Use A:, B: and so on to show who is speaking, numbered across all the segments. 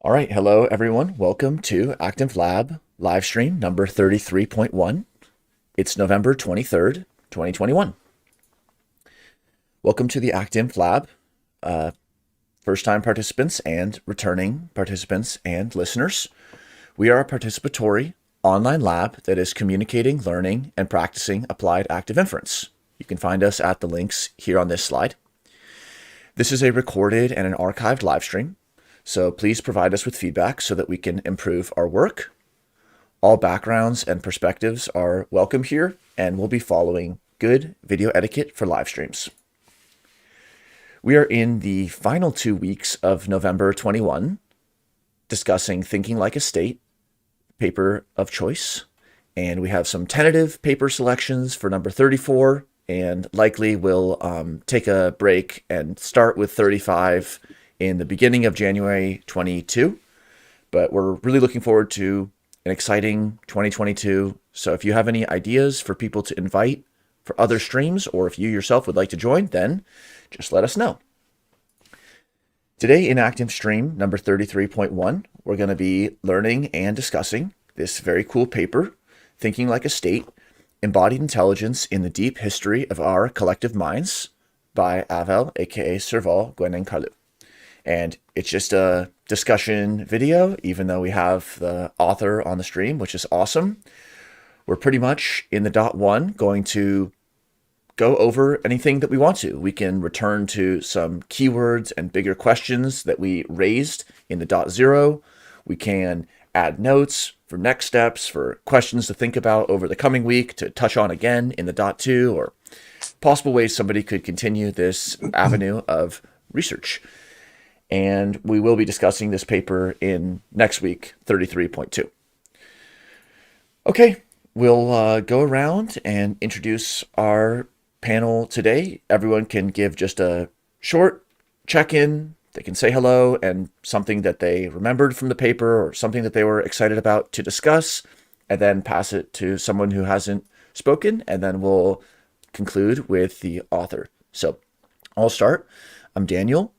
A: All right, hello everyone. Welcome to ActInf Lab Livestream number 33.1. It's November 23rd, 2021. Welcome to the ActInf Lab, first-time participants and returning participants and listeners. We are a participatory online lab that is communicating, learning, and practicing applied active inference. You can find us at the links here on this slide. This is a recorded and an archived live stream, so please provide us with feedback so that we can improve our work. All backgrounds and perspectives are welcome here, and we'll be following good video etiquette for live streams. We are in the final 2 weeks of November 21, discussing Thinking Like a State, paper of choice, and we have some tentative paper selections for number 34, and likely we'll take a break and start with 35 in the beginning of January 22. But we're really looking forward to an exciting 2022. So if you have any ideas for people to invite for other streams, or if you yourself would like to join, then just let us know. Today in ActInf Stream number 33.1, we're going to be learning and discussing this very cool paper, Thinking Like a State, Embodied Intelligence in the Deep History of Our Collective Minds by Avel, aka Serval, Guénin, and Carlut. And it's just a discussion video, even though we have the author on the stream, which is awesome. We're pretty much in the dot one going to go over anything that we want to. We can return to some keywords and bigger questions that we raised in the dot zero. We can add notes for next steps, for questions to think about over the coming week to touch on again in the dot two, or possible ways somebody could continue this avenue of research. And we will be discussing this paper in next week, 33.2. Okay, we'll go around and introduce our panel today. Everyone can give just a short check-in. They can say hello and something that they remembered from the paper or something that they were excited about to discuss, and then pass it to someone who hasn't spoken, and then we'll conclude with the author. So I'll start. I'm Daniel.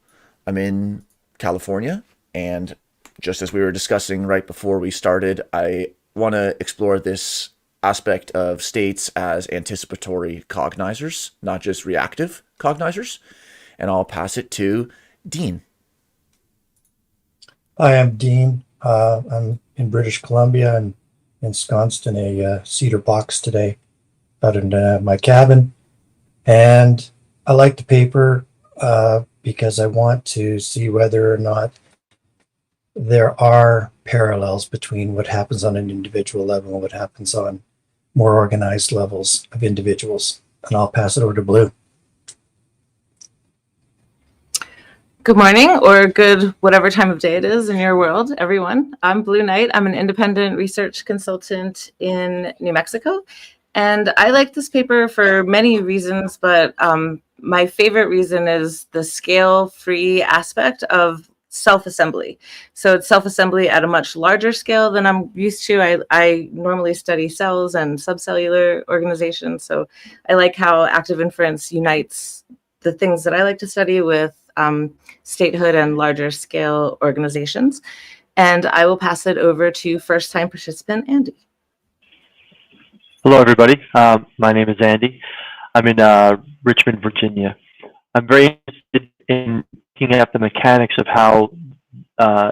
A: I'm in California, and just as we were discussing right before we started, I want to explore this aspect of states as anticipatory cognizers, not just reactive cognizers, and I'll pass it to Dean.
B: Hi, I'm Dean. I'm in British Columbia and ensconced in a cedar box today out in my cabin, and I like the paper because I want to see whether or not there are parallels between what happens on an individual level and what happens on more organized levels of individuals. And I'll pass it over to Blue.
C: Good morning, or good whatever time of day it is in your world, everyone. I'm Blue Knight. I'm an independent research consultant in New Mexico. And I like this paper for many reasons, but my favorite reason is the scale-free aspect of self-assembly. So it's self-assembly at a much larger scale than I'm used to. I normally study cells and subcellular organizations. So I like how active inference unites the things that I like to study with statehood and larger scale organizations. And I will pass it over to first-time participant, Andy.
D: Hello, everybody. My name is Andy. I'm in Richmond, Virginia. I'm very interested in looking at the mechanics of how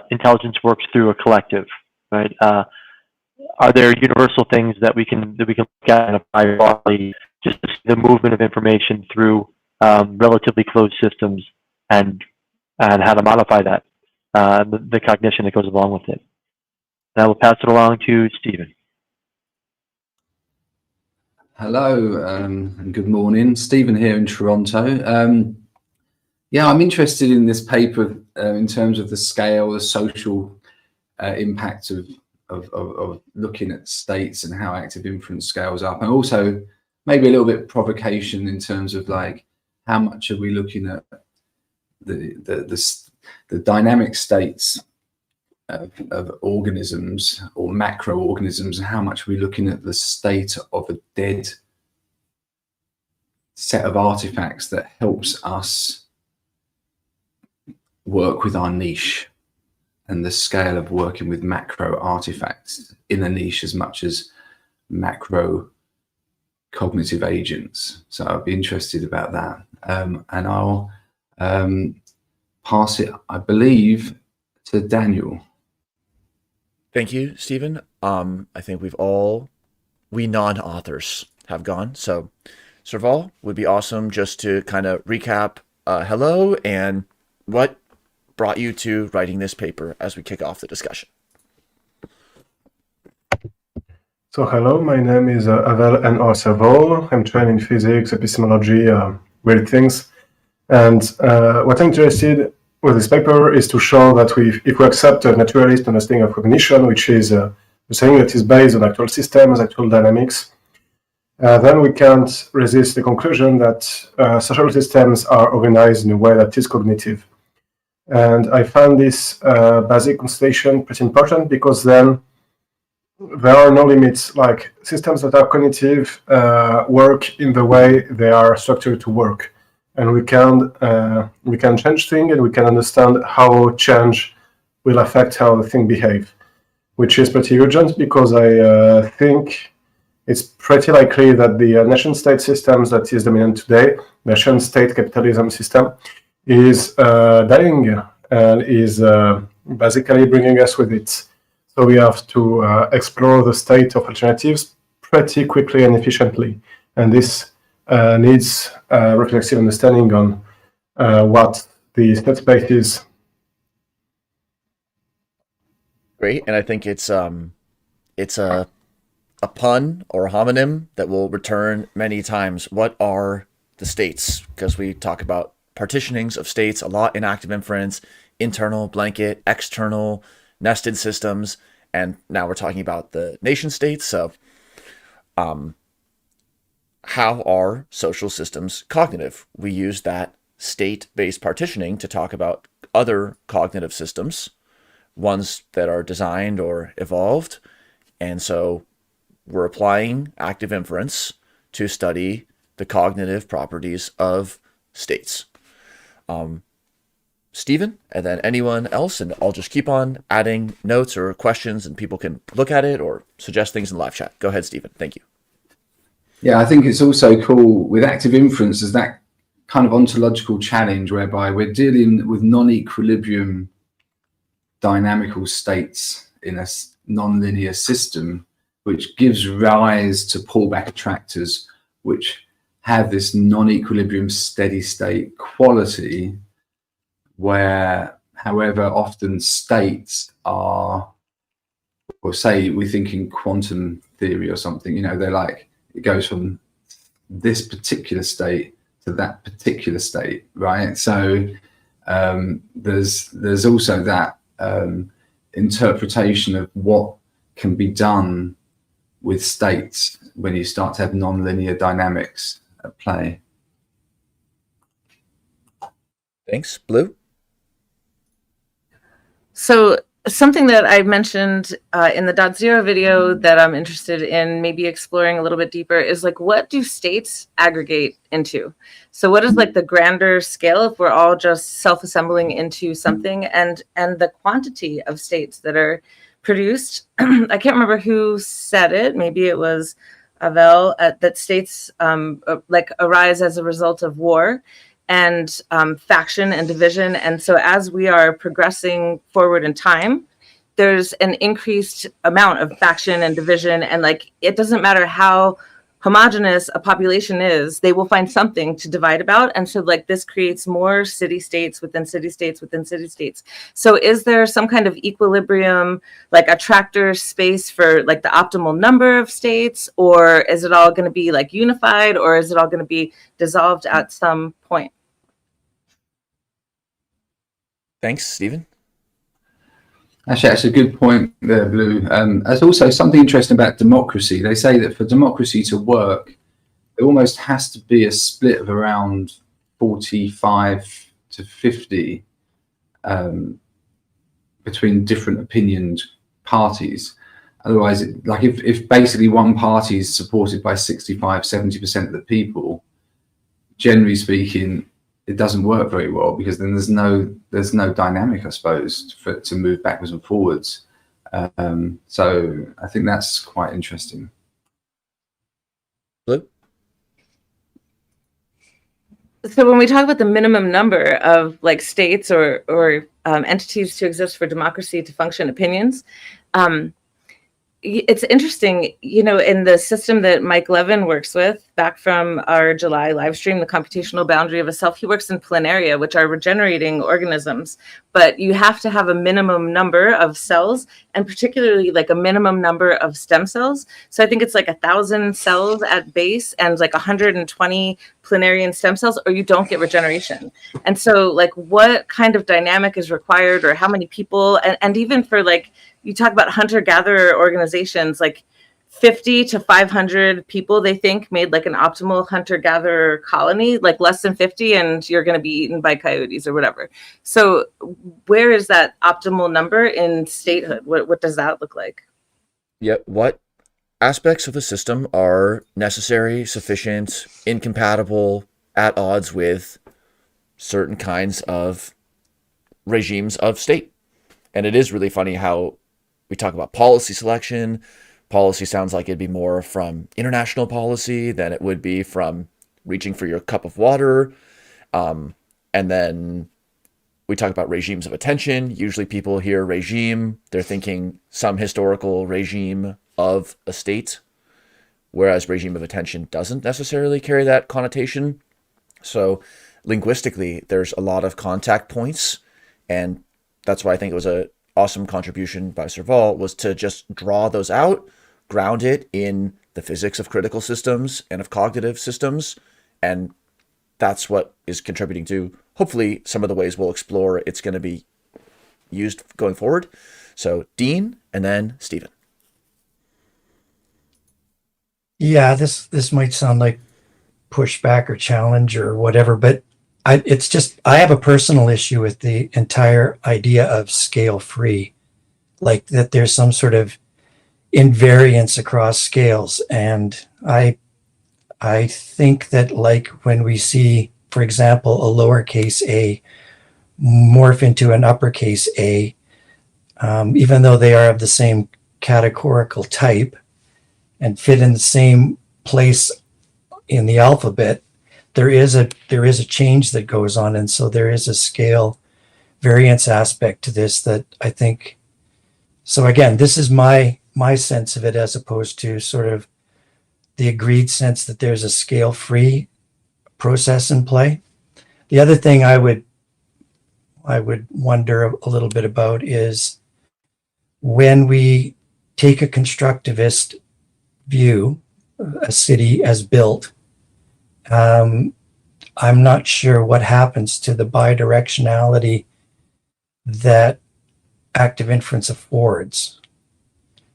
D: intelligence works through a collective, right? Are there universal things that we can look at and apply broadly, just to see the movement of information through relatively closed systems, and how to modify that, the cognition that goes along with it? And I will pass it along to Stephen.
E: Hello, and good morning. Stephen here in Toronto. Yeah, I'm interested in this paper in terms of the scale, the social impact of looking at states and how active inference scales up, and also maybe a little bit of provocation in terms of like how much are we looking at the dynamic states of organisms or macroorganisms, and how much are we looking at the state of a dead set of artifacts that helps us work with our niche. and the scale of working with macro artifacts in a niche as much as macro cognitive agents. So I'd be interested about that. And I'll pass it, I believe, to Daniel.
A: Thank you, Stephen. I think we non-authors have gone. So Serval, would be awesome just to kind of recap hello and what brought you to writing this paper as we kick off the discussion.
F: So hello, my name is Avel and or Serval. I'm trained in physics, epistemology, weird things. And what I'm interested with this paper is to show that if we accept a naturalist understanding of cognition, which is a thing that is based on actual systems, actual dynamics, then we can't resist the conclusion that social systems are organized in a way that is cognitive. And I found this basic constellation pretty important because then there are no limits, like systems that are cognitive work in the way they are structured to work. And we can change things and we can understand how change will affect how the thing behave, which is pretty urgent because I think it's pretty likely that the nation-state systems that is dominant today, nation-state capitalism system, is dying and is basically bringing us with it. So we have to explore the state of alternatives pretty quickly and efficiently. And this needs reflexive understanding on what the state space is.
A: Great, and I think it's a pun or a homonym that will return many times. What are the states? Because we talk about partitionings of states a lot in active inference, internal, blanket, external, nested systems, and now we're talking about the nation states. So how are social systems cognitive? We use that state-based partitioning to talk about other cognitive systems, ones that are designed or evolved. And so we're applying active inference to study the cognitive properties of states. Stephen, and then anyone else, and I'll just keep on adding notes or questions and people can look at it or suggest things in live chat. Go ahead, Stephen. Thank you.
E: Yeah, I think it's also cool with active inference as that kind of ontological challenge whereby we're dealing with non-equilibrium dynamical states in a non-linear system, which gives rise to pullback attractors, which have this non-equilibrium steady state quality where, however, often states are, or say we think in quantum theory or something, you know, they're like, it goes from this particular state to that particular state, right? So there's also that interpretation of what can be done with states when you start to have non-linear dynamics at play.
A: Thanks. Blue?
C: So something that I mentioned in the .0 video that I'm interested in maybe exploring a little bit deeper is like, what do states aggregate into? So what is like the grander scale if we're all just self-assembling into something, and the quantity of states that are produced? I can't remember who said it. Maybe it was Avel, that states like arise as a result of war and faction and division. And so as we are progressing forward in time, there's an increased amount of faction and division. And like, it doesn't matter how homogenous a population is, they will find something to divide about. And so like this creates more city-states within city-states within city-states. So is there some kind of equilibrium, like attractor space for like the optimal number of states, or is it all going to be like unified, or is it all going to be dissolved at some point?
A: Thanks, Stephen.
E: Actually, that's a good point there, Blue. There's also something interesting about democracy. They say that for democracy to work, there almost has to be a split of around 45 to 50 between different opinioned parties. Otherwise, like if basically one party is supported by 65, 70% of the people, generally speaking, it doesn't work very well, because then there's no dynamic, I suppose, for it to move backwards and forwards. So I think that's quite interesting.
A: Blue?
C: So when we talk about the minimum number of like states or entities to exist for democracy to function, opinions, it's interesting, you know, in the system that Mike Levin works with, back from our July live stream, the computational boundary of a self, he works in planaria, which are regenerating organisms, but you have to have a minimum number of cells, and particularly like a minimum number of stem cells. So I think it's like 1,000 cells at base and like 120 planarian stem cells, or you don't get regeneration. And so like what kind of dynamic is required, or how many people, and even for like, you talk about hunter-gatherer organizations, like 50 to 500 people, they think, made like an optimal hunter-gatherer colony, like less than 50, and you're going to be eaten by coyotes or whatever. So where is that optimal number in statehood? What does that look like?
A: Yeah, what aspects of a system are necessary, sufficient, incompatible, at odds with certain kinds of regimes of state? And it is really funny how we talk about policy selection. Policy sounds like it'd be more from international policy than it would be from reaching for your cup of water. And then we talk about regimes of attention. Usually people hear regime, they're thinking some historical regime of a state, whereas regime of attention doesn't necessarily carry that connotation. So linguistically, there's a lot of contact points, and that's why I think it was a awesome contribution by Serval, was to just draw those out, ground it in the physics of critical systems and of cognitive systems. And that's what is contributing to, hopefully, some of the ways we'll explore it's going to be used going forward. So Dean, and then Stephen.
B: Yeah, this might sound like pushback or challenge or whatever, but it's just, I have a personal issue with the entire idea of scale free, like that there's some sort of invariance across scales. And I think that, like, when we see, for example, a lowercase a morph into an uppercase a, even though they are of the same categorical type and fit in the same place in the alphabet, there is a change that goes on. And so there is a scale variance aspect to this that I think, so again, this is my sense of it, as opposed to sort of the agreed sense that there's a scale free process in play. The other thing I would wonder a little bit about is when we take a constructivist view, a city as built, I'm not sure what happens to the bidirectionality that active inference affords.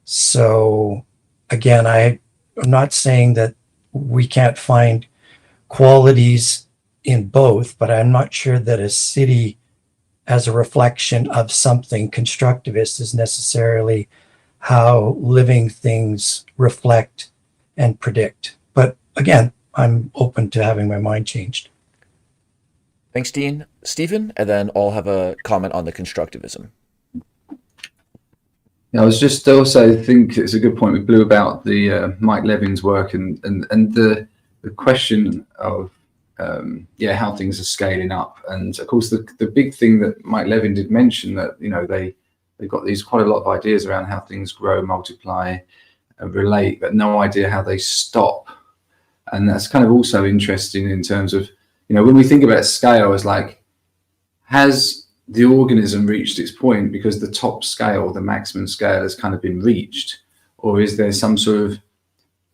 B: So again, I'm not saying that we can't find qualities in both, but I'm not sure that a city as a reflection of something constructivist is necessarily how living things reflect and predict. But again, I'm open to having my mind changed.
A: Thanks, Dean. Stephen, and then I'll have a comment on the constructivism.
E: Yeah, I was just also think it's a good point with Blue about the Mike Levin's work and the question of how things are scaling up. And of course, the big thing that Mike Levin did mention, that they've got these quite a lot of ideas around how things grow, multiply, relate, but no idea how they stop. And that's kind of also interesting in terms of, when we think about scale as like, has the organism reached its point because the top scale, the maximum scale, has kind of been reached? Or is there some sort of,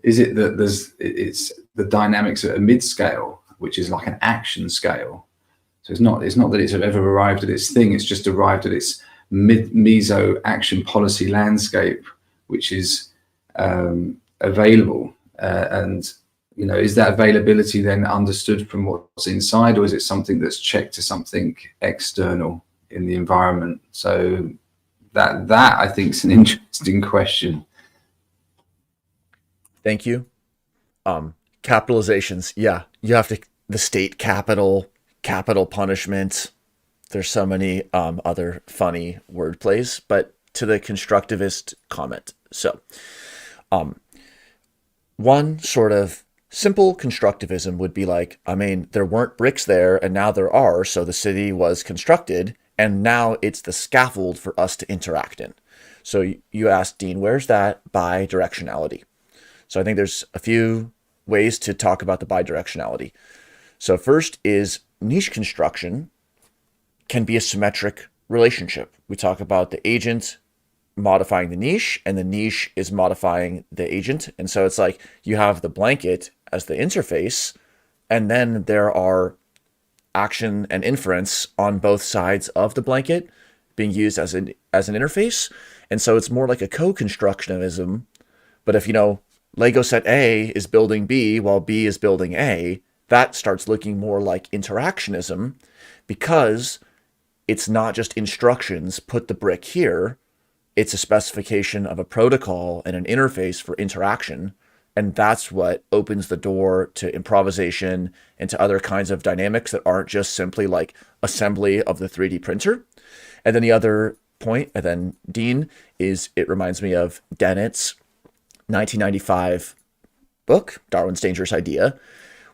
E: is it that it's the dynamics at a mid scale, which is like an action scale? So it's not that it's ever arrived at its thing, it's just arrived at its meso action policy landscape, which is available. And is that availability then understood from what's inside, or is it something that's checked to something external in the environment? So that I think is an interesting question.
A: Thank you. Capitalizations, yeah, you have to, the state capital, capital punishment. There's so many other funny word plays, but to the constructivist comment. So one sort of simple constructivism would be like, I mean, there weren't bricks there and now there are, so the city was constructed and now it's the scaffold for us to interact in. So you asked, Dean, where's that bidirectionality? So I think there's a few ways to talk about the bidirectionality. So first is niche construction can be a symmetric relationship. We talk about the agent modifying the niche and the niche is modifying the agent. And so it's like you have the blanket as the interface, and then there are action and inference on both sides of the blanket being used as an interface. And so it's more like a co-constructionism. But if, Lego set A is building B while B is building A, that starts looking more like interactionism, because it's not just instructions, put the brick here. It's a specification of a protocol and an interface for interaction. And that's what opens the door to improvisation and to other kinds of dynamics that aren't just simply like assembly of the 3D printer. And then the other point, and then Dean, is it reminds me of Dennett's 1995 book, Darwin's Dangerous Idea,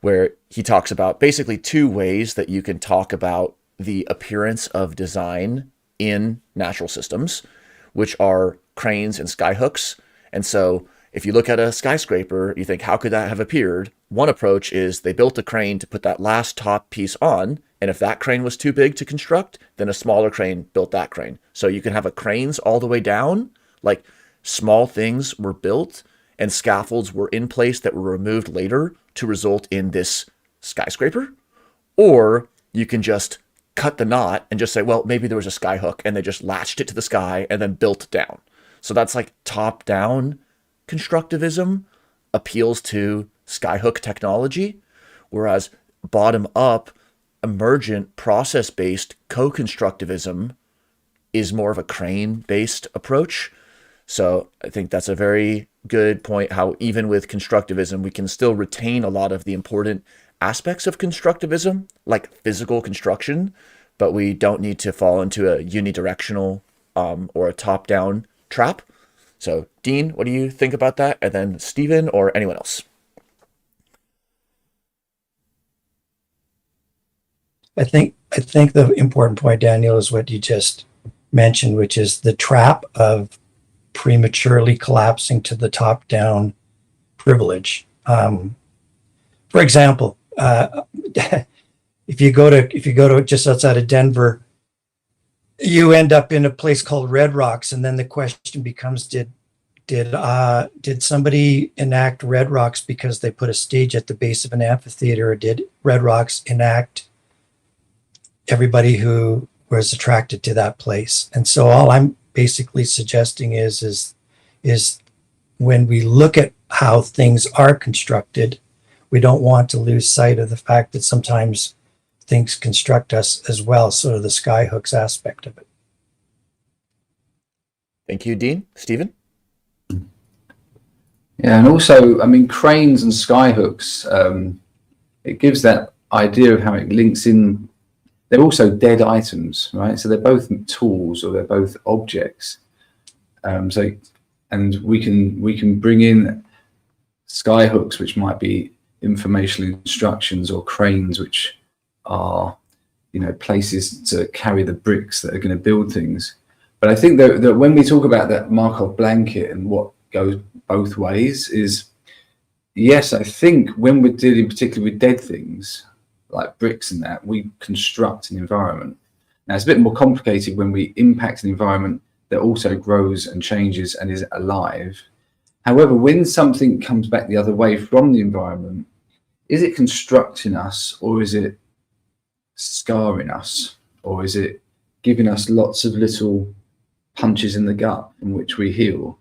A: where he talks about basically two ways that you can talk about the appearance of design in natural systems, which are cranes and skyhooks. And so if you look at a skyscraper, you think, how could that have appeared? One approach is they built a crane to put that last top piece on. And if that crane was too big to construct, then a smaller crane built that crane. So you can have a cranes all the way down, like small things were built and scaffolds were in place that were removed later to result in this skyscraper. Or you can just cut the knot and just say, well, maybe there was a skyhook and they just latched it to the sky and then built down. So that's like top-down constructivism appeals to skyhook technology, whereas bottom-up, emergent, process-based co-constructivism is more of a crane-based approach. So I think that's a very good point, how even with constructivism, we can still retain a lot of the important aspects of constructivism, like physical construction, but we don't need to fall into a unidirectional or a top-down trap. So, Dean, what do you think about that? And then Stephen or anyone else?
B: I think the important point, Daniel, is what you just mentioned, which is the trap of prematurely collapsing to the top-down privilege. For example, if you go to just outside of Denver, you end up in a place called Red Rocks, and then the question becomes: Did somebody enact Red Rocks because they put a stage at the base of an amphitheater, or did Red Rocks enact everybody who was attracted to that place? And so all I'm basically suggesting is when we look at how things are constructed, we don't want to lose sight of the fact that sometimes things construct us as well, sort of the skyhooks aspect of it.
A: Thank you, Dean. Stephen?
E: Yeah, and also, I mean, cranes and skyhooks, it gives that idea of how it links in. They're also dead items, right? So they're both tools or they're both objects. And we can bring in skyhooks, which might be informational instructions, or cranes, which are, places to carry the bricks that are going to build things. But I think that when we talk about that Markov blanket and what goes both ways is, yes, I think when we're dealing particularly with dead things like bricks and that, we construct an environment. Now it's a bit more complicated when we impact an environment that also grows and changes and is alive. However, when something comes back the other way from the environment, is it constructing us, or is it scarring us, or is it giving us lots of little punches in the gut in which we heal?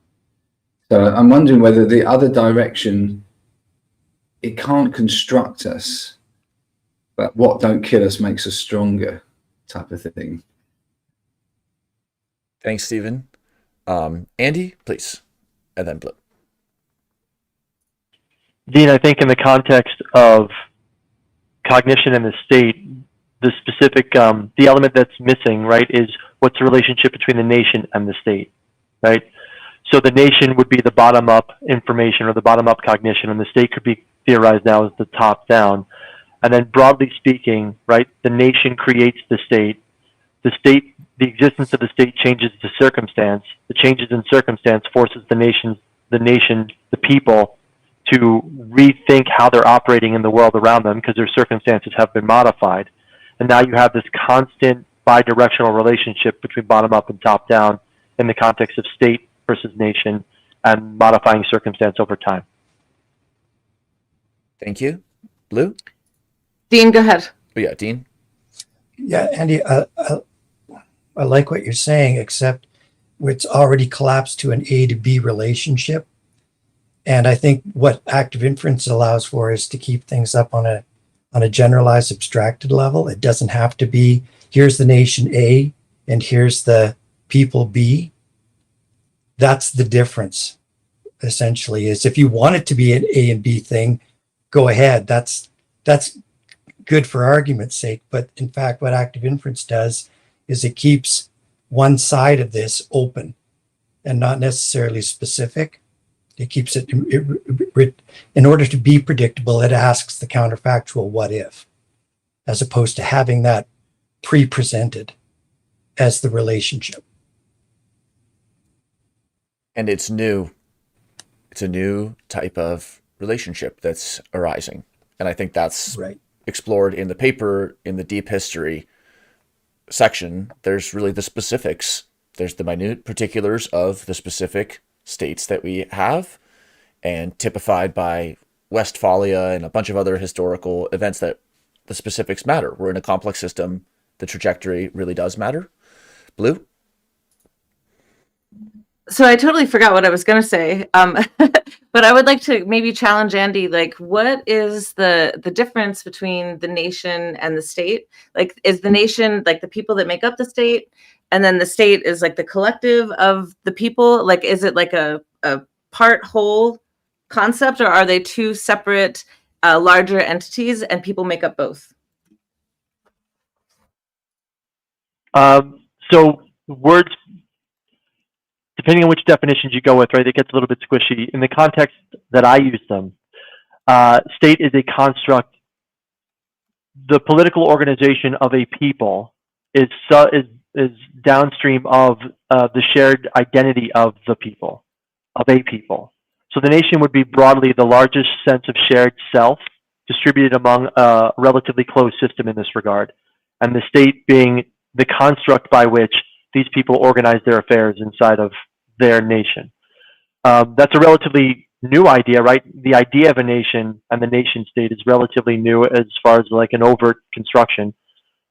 E: So I'm wondering whether the other direction, it can't construct us, but what don't kill us makes us stronger, type of thing.
A: Thanks, Stephen. Andy, please, and then Blue.
D: Dean, I think in the context of cognition and the state, the specific, the element that's missing, right, is what's the relationship between the nation and the state, right? So the nation would be the bottom-up information or the bottom-up cognition, and the state could be theorized now as the top-down. And then broadly speaking, right, the nation creates the state. The existence of the state changes the circumstance. The changes in circumstance forces the nation, the people, to rethink how they're operating in the world around them because their circumstances have been modified. And now you have this constant bidirectional relationship between bottom-up and top-down in the context of state versus nation and modifying circumstance over time.
A: Thank you. Blue?
C: Dean, go ahead.
A: Oh, yeah, Dean?
B: Yeah, Andy, I like what you're saying, except it's already collapsed to an A to B relationship. And I think what active inference allows for is to keep things up on a generalized abstracted level. It doesn't have to be, here's the nation A and here's the people B. That's the difference, essentially, is if you want it to be an A and B thing, go ahead. That's good for argument's sake. But in fact, what active inference does is it keeps one side of this open and not necessarily specific. It keeps it, in order to be predictable, it asks the counterfactual what if, as opposed to having that pre-presented as the relationship.
A: And it's new. It's a new type of relationship that's arising. And I think that's
B: Right.
A: explored in the paper, in the deep history section. There's really the specifics. There's the minute particulars of the specific states that we have, and typified by Westphalia and a bunch of other historical events that the specifics matter. We're in a complex system. The trajectory really does matter. Blue?
C: So I totally forgot what I was going to say, but I would like to maybe challenge Andy. Like, what is the difference between the nation and the state? Like, is the nation like the people that make up the state, and then the state is like the collective of the people? Like, is it like a part whole concept, or are they two separate larger entities and people make up both?
D: So words, depending on which definitions you go with, right, it gets a little bit squishy. In the context that I use them, state is a construct. The political organization of a people is downstream of the shared identity of the people, of a people. So the nation would be broadly the largest sense of shared self distributed among a relatively closed system in this regard, and the state being the construct by which these people organize their affairs inside of their nation. That's a relatively new idea, right? The idea of a nation and the nation state is relatively new as far as like an overt construction.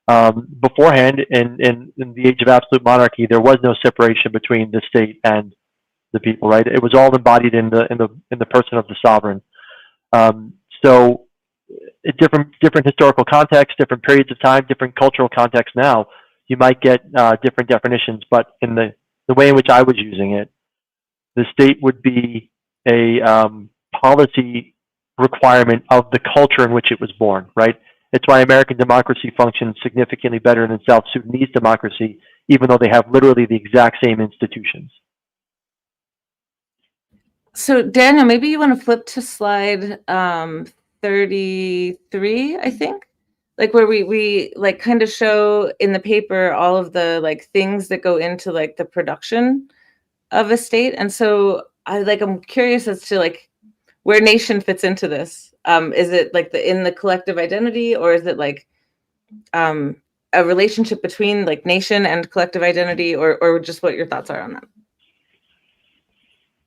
D: Beforehand, in the age of absolute monarchy, there was no separation between the state and the people, right? It was all embodied in the person of the sovereign. So, different historical contexts, different periods of time, different cultural contexts. Now, you might get different definitions, but in the way in which I was using it, the state would be a policy requirement of the culture in which it was born, right? It's why American democracy functions significantly better than South Sudanese democracy, even though they have literally the exact same institutions.
C: So Daniel, maybe you want to flip to slide 33, I think, like where we like kind of show in the paper all of the like things that go into like the production of a state. And so I'm curious as to like where nation fits into this. Is it like in the collective identity, or is it like a relationship between like nation and collective identity, or just what your thoughts are on that?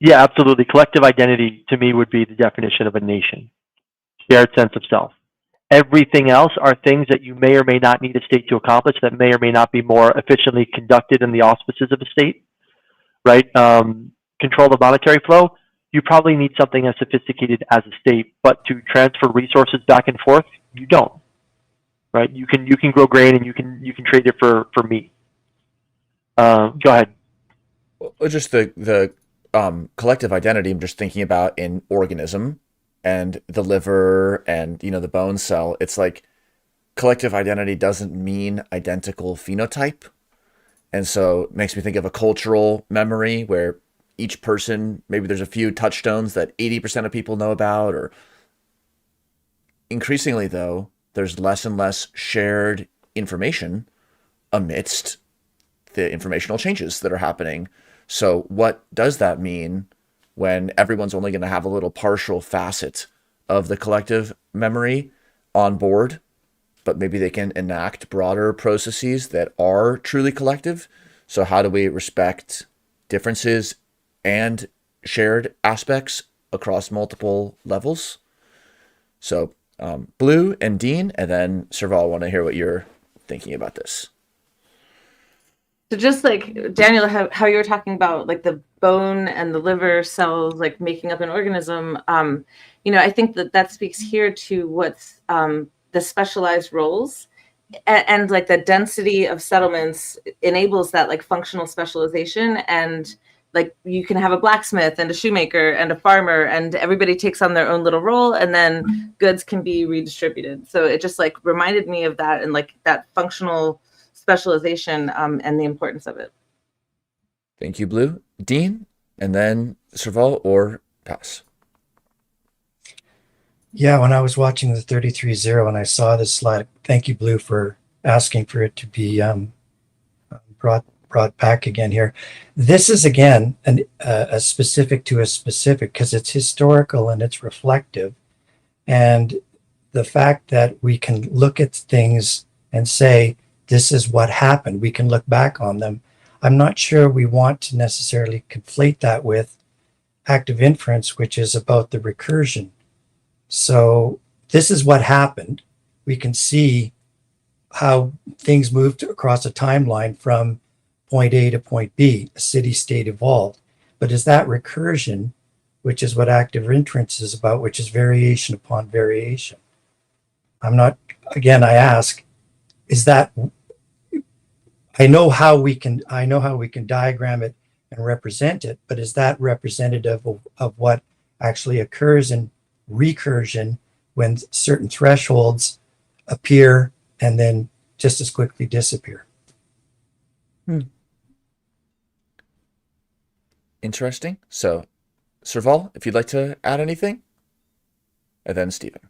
D: Yeah, absolutely. Collective identity to me would be the definition of a nation. Shared sense of self. Everything else are things that you may or may not need a state to accomplish, that may or may not be more efficiently conducted in the auspices of a state, right? Control the monetary flow, you probably need something as sophisticated as a state, but to transfer resources back and forth, you don't, right? You can grow grain and you can trade it for meat. Go ahead.
A: Well, just the collective identity, I'm just thinking about in organism and the liver and, the bone cell. It's like collective identity doesn't mean identical phenotype. And so it makes me think of a cultural memory where each person, maybe there's a few touchstones that 80% of people know about, or increasingly though, there's less and less shared information amidst the informational changes that are happening. So what does that mean when everyone's only going to have a little partial facet of the collective memory on board, but maybe they can enact broader processes that are truly collective? So how do we respect differences and shared aspects across multiple levels? So Blue and Dean, and then Serval, I want to hear what you're thinking about this.
C: So just like Daniel, how you were talking about like the bone and the liver cells like making up an organism, I think that speaks here to what's the specialized roles and like the density of settlements enables that like functional specialization. And like you can have a blacksmith and a shoemaker and a farmer and everybody takes on their own little role, and then goods can be redistributed. So it just like reminded me of that and like that functional specialization and the importance of it.
A: Thank you, Blue. Dean, and then Serval or pass.
B: Yeah, when I was watching the 33.0 and I saw this slide, thank you, Blue, for asking for it to be brought back again here. This is, again, a specific to a specific because it's historical and it's reflective. And the fact that we can look at things and say, this is what happened, we can look back on them. I'm not sure we want to necessarily conflate that with active inference, which is about the recursion. So this is what happened. We can see how things moved across a timeline from point A to point B, a city state evolved. But is that recursion, which is what active inference is about, which is variation upon variation? I'm not, again, I ask, is that, I know how we can diagram it and represent it, but is that representative of what actually occurs in recursion when certain thresholds appear and then just as quickly disappear?
A: Interesting. So, Serval, if you'd like to add anything, and then Stephen.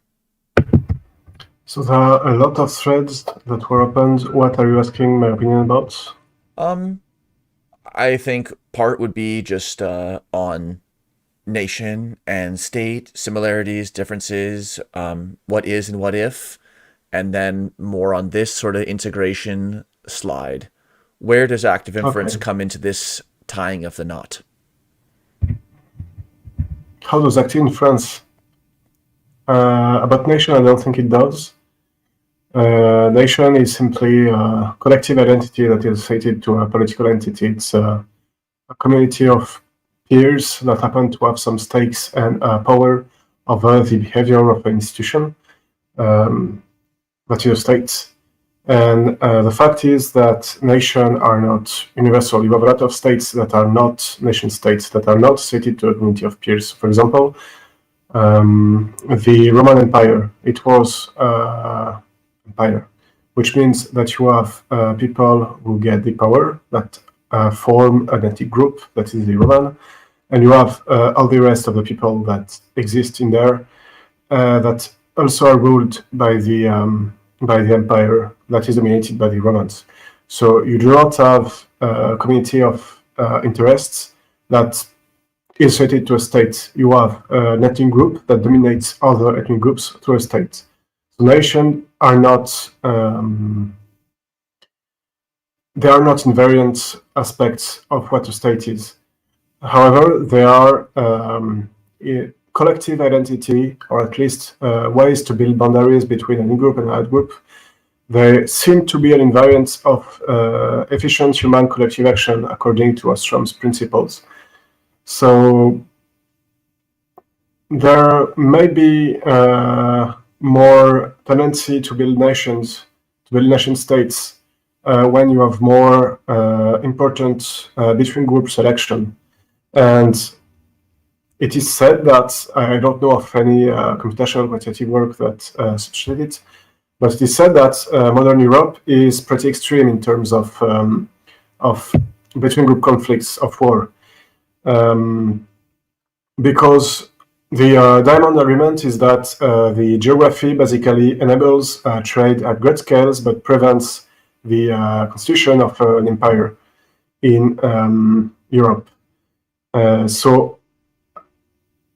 F: So there are a lot of threads that were opened. What are you asking my opinion about?
A: I think part would be just on nation and state, similarities, differences, what is and what if, and then more on this sort of integration slide. Where does active inference come into this tying of the knot?
F: How does active inference? About nation, I don't think it does. Nation is simply a collective identity that is associated to a political entity. It's a community of peers that happen to have some stakes and power over the behavior of an institution, that is a state. And the fact is that nations are not universal. You have a lot of states that are not nation states, that are not associated to a community of peers. For example, the Roman Empire, it was empire, which means that you have people who get the power that form an ethnic group, that is the Roman, and you have all the rest of the people that exist in there that also are ruled by the empire that is dominated by the Romans. So you do not have a community of interests that is associated to a state. You have an ethnic group that dominates other ethnic groups through a state. So nations are not they are not invariant aspects of what a state is. However, they are collective identity, or at least ways to build boundaries between a group and an out-group. They seem to be an invariance of efficient human collective action according to Ostrom's principles. So there may be more tendency to build nations, to build nation states, when you have more important between group selection. And it is said that, I don't know of any computational quantitative work that suggested it, But it is said that modern Europe is pretty extreme in terms of between group conflicts of war, because the Diamond Agreement is that the geography basically enables trade at great scales, but prevents the constitution of an empire in Europe. So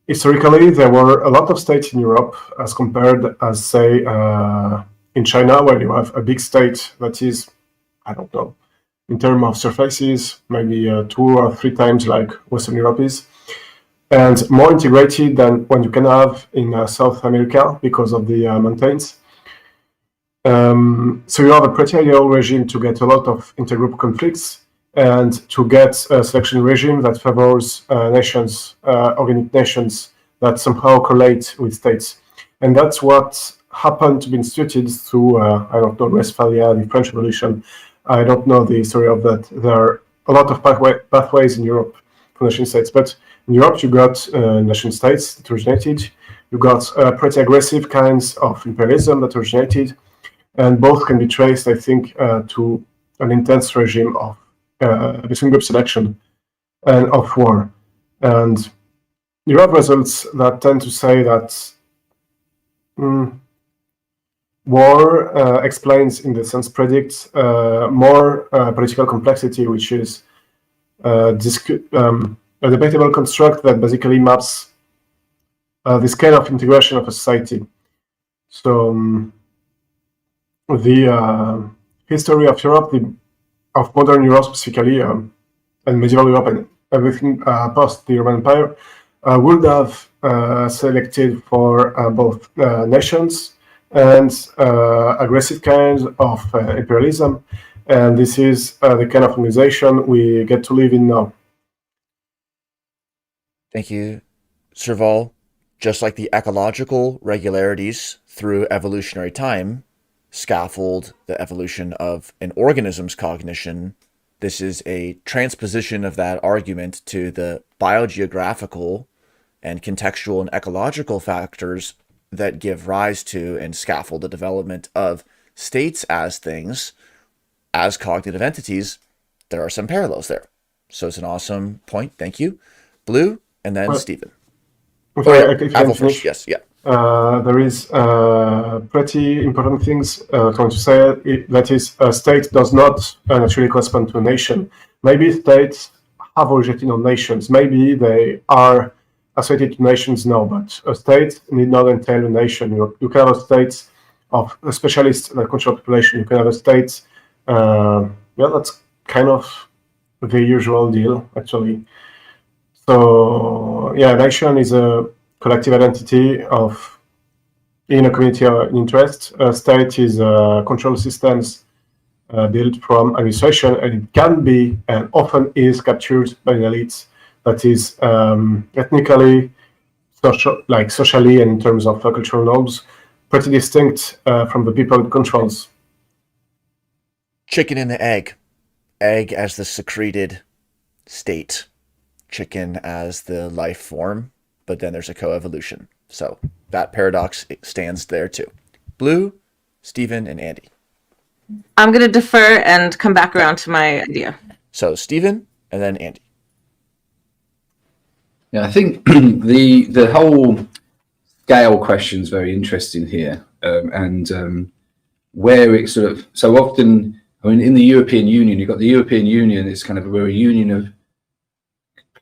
F: historically, there were a lot of states in Europe as compared, as say, in China, where you have a big state that is, I don't know, in terms of surfaces, maybe 2 or 3 times like Western Europe is, and more integrated than what you can have in South America because of the mountains. So you have a pretty ideal regime to get a lot of intergroup conflicts and to get a selection regime that favors nations, organic nations that somehow correlate with states. And that's what happened to be instituted through, I don't know, Westphalia, the French Revolution. I don't know the history of that. There are a lot of pathways in Europe for nation states, but in Europe you got nation states that originated, you got pretty aggressive kinds of imperialism that originated, and both can be traced, I think, to an intense regime of between group selection and of war. And you have results that tend to say that war explains, in the sense, predicts more political complexity, which is a debatable construct that basically maps the scale of integration of a society. So the history of Europe, of modern Europe specifically, and medieval Europe and everything post the Roman Empire, would have selected for both nations and aggressive kinds of imperialism. And this is the kind of organization we get to live in now.
A: Thank you, Serval. Just like the ecological regularities through evolutionary time scaffold the evolution of an organism's cognition, this is a transposition of that argument to the biogeographical and contextual and ecological factors that give rise to and scaffold the development of states as things, as cognitive entities. There are some parallels there. So it's an awesome point. Thank you. Blue, and then Stephen.
F: Avel
A: first. Yes, yeah.
F: There is pretty important things trying to say. That is, a state does not naturally correspond to a nation. Maybe states have originated on nations. Maybe they are associated to nations now, but a state need not entail a nation. You can have a state of a specialist that control population. You can have a state. That's kind of the usual deal, actually. So, yeah, nation is a collective identity of in a community of interest. A state is control systems built from administration, and it can be and often is captured by the elites. That is ethnically, socially, and in terms of cultural norms, pretty distinct from the people it controls.
A: Chicken and the egg. Egg as the secreted state. Chicken as the life form, but then there's a coevolution. So that paradox stands there too. Blue, Stephen, and Andy.
C: I'm going to defer and come back around to my idea.
A: So Stephen, and then Andy.
E: Yeah, I think the whole scale question is very interesting here, and where it sort of, so often, I mean, in the European Union, you've got the European Union, it's kind of, we're a union of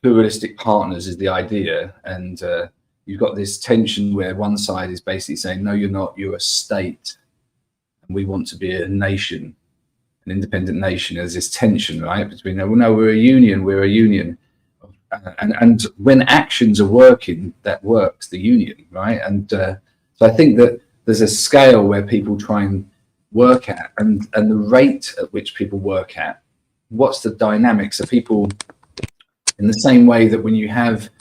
E: pluralistic partners is the idea, and you've got this tension where one side is basically saying, no, you're not, you're a state, and we want to be a nation, an independent nation. There's this tension, right, between, well, no, we're a union, and when actions are working, that works the union, right? And so I think that there's a scale where people try and work at, and the rate at which people work at, what's the dynamics of people, in the same way that when you have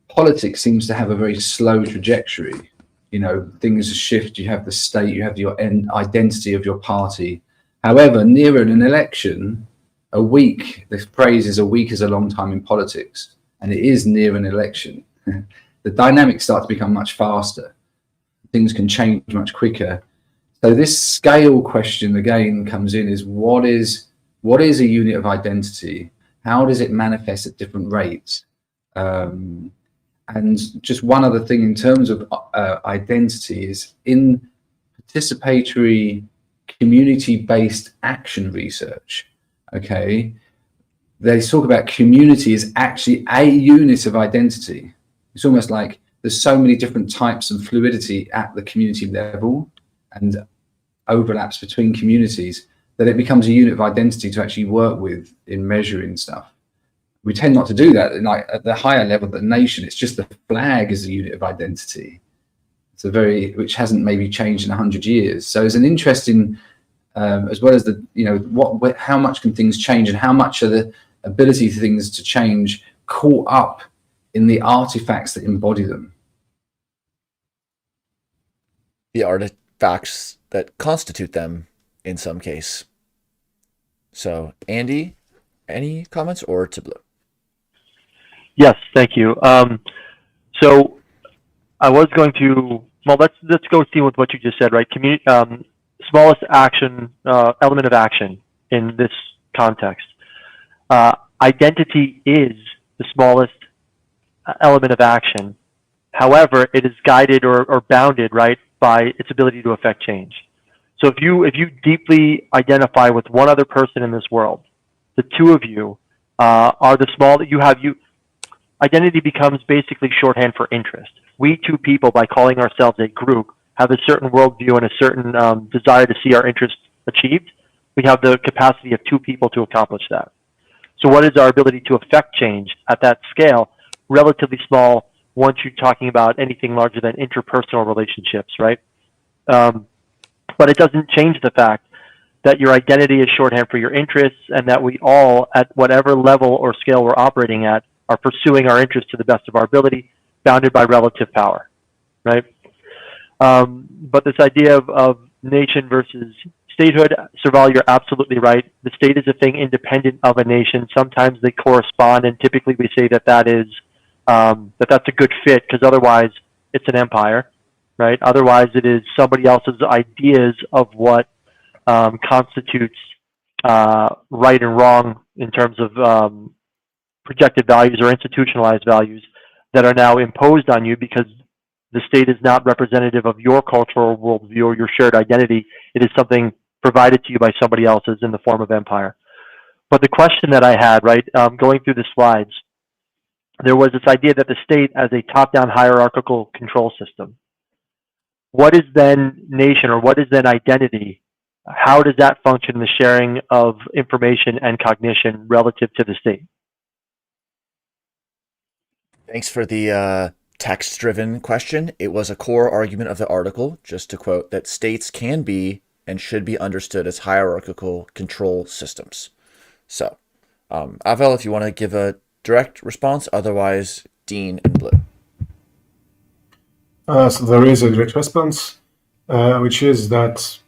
E: politics seems to have a very slow trajectory, you know, things shift, you have the state, you have your identity of your party. However, near an election, a week, the phrase is a week is a long time in politics, and it is near an election. The dynamics start to become much faster. Things can change much quicker. So this scale question again comes in is what is a unit of identity? How does it manifest at different rates? And just one other thing in terms of identity is in participatory community-based action research, okay, they talk about community as actually a unit of identity. It's almost like there's so many different types of fluidity at the community level and overlaps between communities that it becomes a unit of identity to actually work with in measuring stuff. We tend not to do that. Like at the higher level of the nation, it's just the flag is a unit of identity. It's which hasn't maybe changed in 100 years. So it's an interesting, as well as the, how much can things change and how much are the ability for things to change caught up in the artifacts that embody them.
A: The artifacts that constitute them in some case. So Andy, any comments, or Tableau?
D: Yes, thank you. So I was going to, well, let's go see with what you just said, right? Smallest action, element of action in this context. Identity is the smallest element of action. However, it is guided or bounded, right, by its ability to affect change. So if you deeply identify with one other person in this world, the two of you are the small that you have. Identity becomes basically shorthand for interest. We two people, by calling ourselves a group, have a certain worldview and a certain desire to see our interests achieved. We have the capacity of two people to accomplish that. So what is our ability to affect change at that scale? Relatively small once you're talking about anything larger than interpersonal relationships, right? But it doesn't change the fact that your identity is shorthand for your interests and that we all, at whatever level or scale we're operating at, are pursuing our interests to the best of our ability, bounded by relative power, right? But this idea of nation versus statehood, Serval, you're absolutely right. The state is a thing independent of a nation. Sometimes they correspond, and typically we say that's a good fit, because otherwise it's an empire, right? Otherwise it is somebody else's ideas of what constitutes right and wrong in terms of projected values or institutionalized values that are now imposed on you because the state is not representative of your cultural worldview or your shared identity. It is something provided to you by somebody else's in the form of empire. But the question that I had, right, going through the slides, there was this idea that the state as a top-down hierarchical control system. What is then nation, or what is then identity? How does that function in the sharing of information and cognition relative to the state?
A: Thanks for the text-driven question. It was a core argument of the article, just to quote, that states can be and should be understood as hierarchical control systems. So, Avel, if you want to give a direct response, otherwise Dean and Blue.
F: So there is a direct response, which is that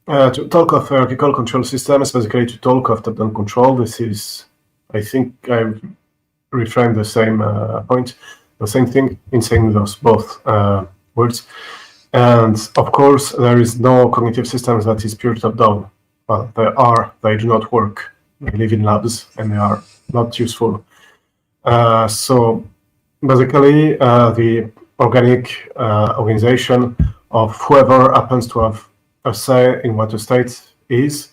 F: to talk of hierarchical control systems, basically to talk of top-down control. This is, I think I've reframed the same point, the same thing in saying those both words. And of course, there is no cognitive systems that is pure top-down. Well, they do not work. They live in labs and they are not useful. So basically, the organic organization of whoever happens to have a say in what a state is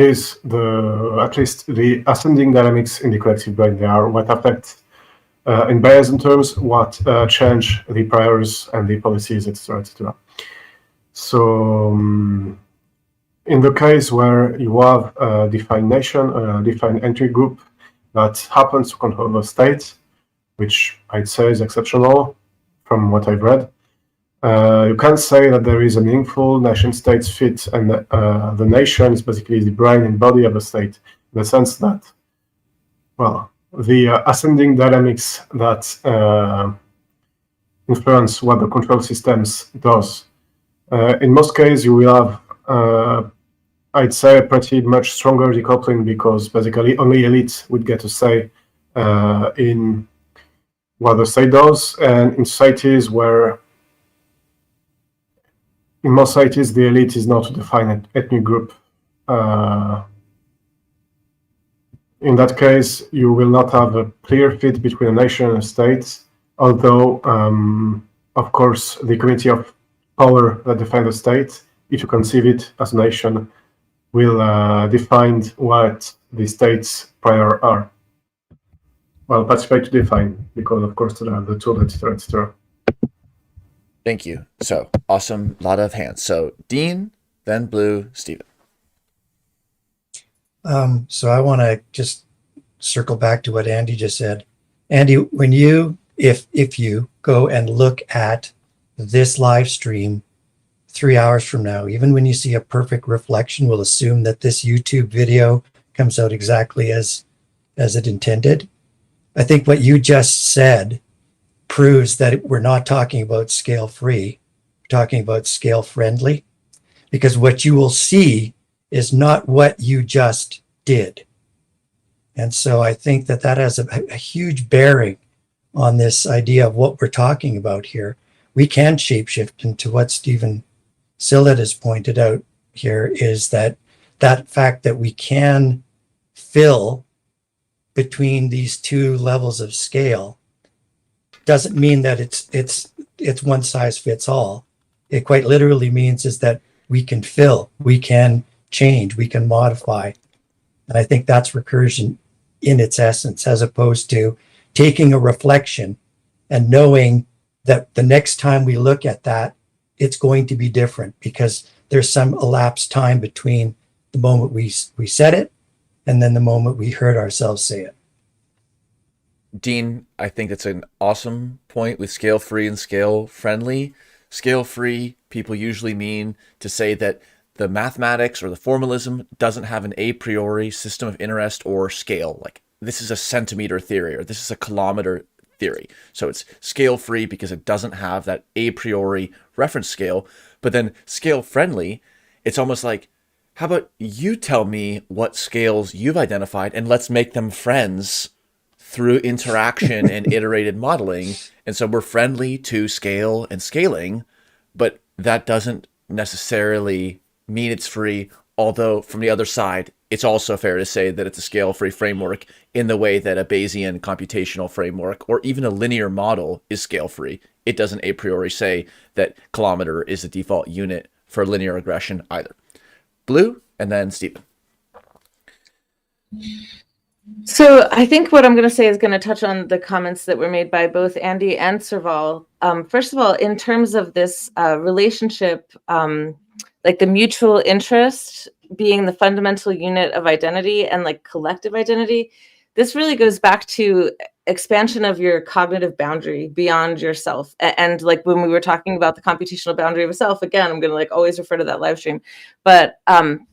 F: at least the ascending dynamics in the collective brain. They are what affect in Bayesian terms what change the priors and the policies, etc., etc. So in the case where you have a defined nation, a defined entry group that happens to control the state, which I'd say is exceptional from what I've read, you can't say that there is a meaningful nation-state fit, and the nation is basically the brain and body of a state, in the sense that, well, the ascending dynamics that influence what the control systems does. In most cases, you will have, I'd say, a pretty much stronger decoupling, because basically only elites would get a say in what the state does, and in societies where in most societies, the elite is not to define an ethnic group. In that case, you will not have a clear fit between a nation and a state, although, of course, the community of power that define the state, if you conceive it as a nation, will define what the state's prior are. Well, participate to define, because of course they have the tool, etc., etc.
A: Thank you. So awesome, lot of hands. So Dean, then Blue, Stephen.
B: So I want to just circle back to what Andy just said. Andy, when you, if you go and look at this live stream 3 hours from now, even when you see a perfect reflection, we'll assume that this YouTube video comes out exactly as it intended. I think what you just said proves that we're not talking about scale free, we're talking about scale friendly, because what you will see is not what you just did. And so I think that that has a huge bearing on this idea of what we're talking about here. We can shapeshift into what Stephen Sillett has pointed out here, is that fact that we can fill between these two levels of scale doesn't mean that it's one size fits all. It quite literally means is that we can fill, we can change, we can modify. And I think that's recursion in its essence, as opposed to taking a reflection and knowing that the next time we look at that, it's going to be different because there's some elapsed time between the moment we said it and then the moment we heard ourselves say it.
A: Dean, I think that's an awesome point with scale free and scale friendly. Scale free, people usually mean to say that the mathematics or the formalism doesn't have an a priori system of interest or scale. Like this is a centimeter theory or this is a kilometer theory. So it's scale free because it doesn't have that a priori reference scale. But then scale friendly, it's almost like, how about you tell me what scales you've identified and let's make them friends through interaction and iterated modeling. And so we're friendly to scale and scaling, but that doesn't necessarily mean it's free. Although from the other side, it's also fair to say that it's a scale-free framework in the way that a Bayesian computational framework or even a linear model is scale-free. It doesn't a priori say that kilometer is the default unit for linear regression either. Blue, and then Stephen.
C: So I think what I'm going to say is going to touch on the comments that were made by both Andy and Serval. First of all, in terms of this relationship, like the mutual interest being the fundamental unit of identity and like collective identity, this really goes back to expansion of your cognitive boundary beyond yourself. And like when we were talking about the computational boundary of a self, again, I'm going to like always refer to that live stream, but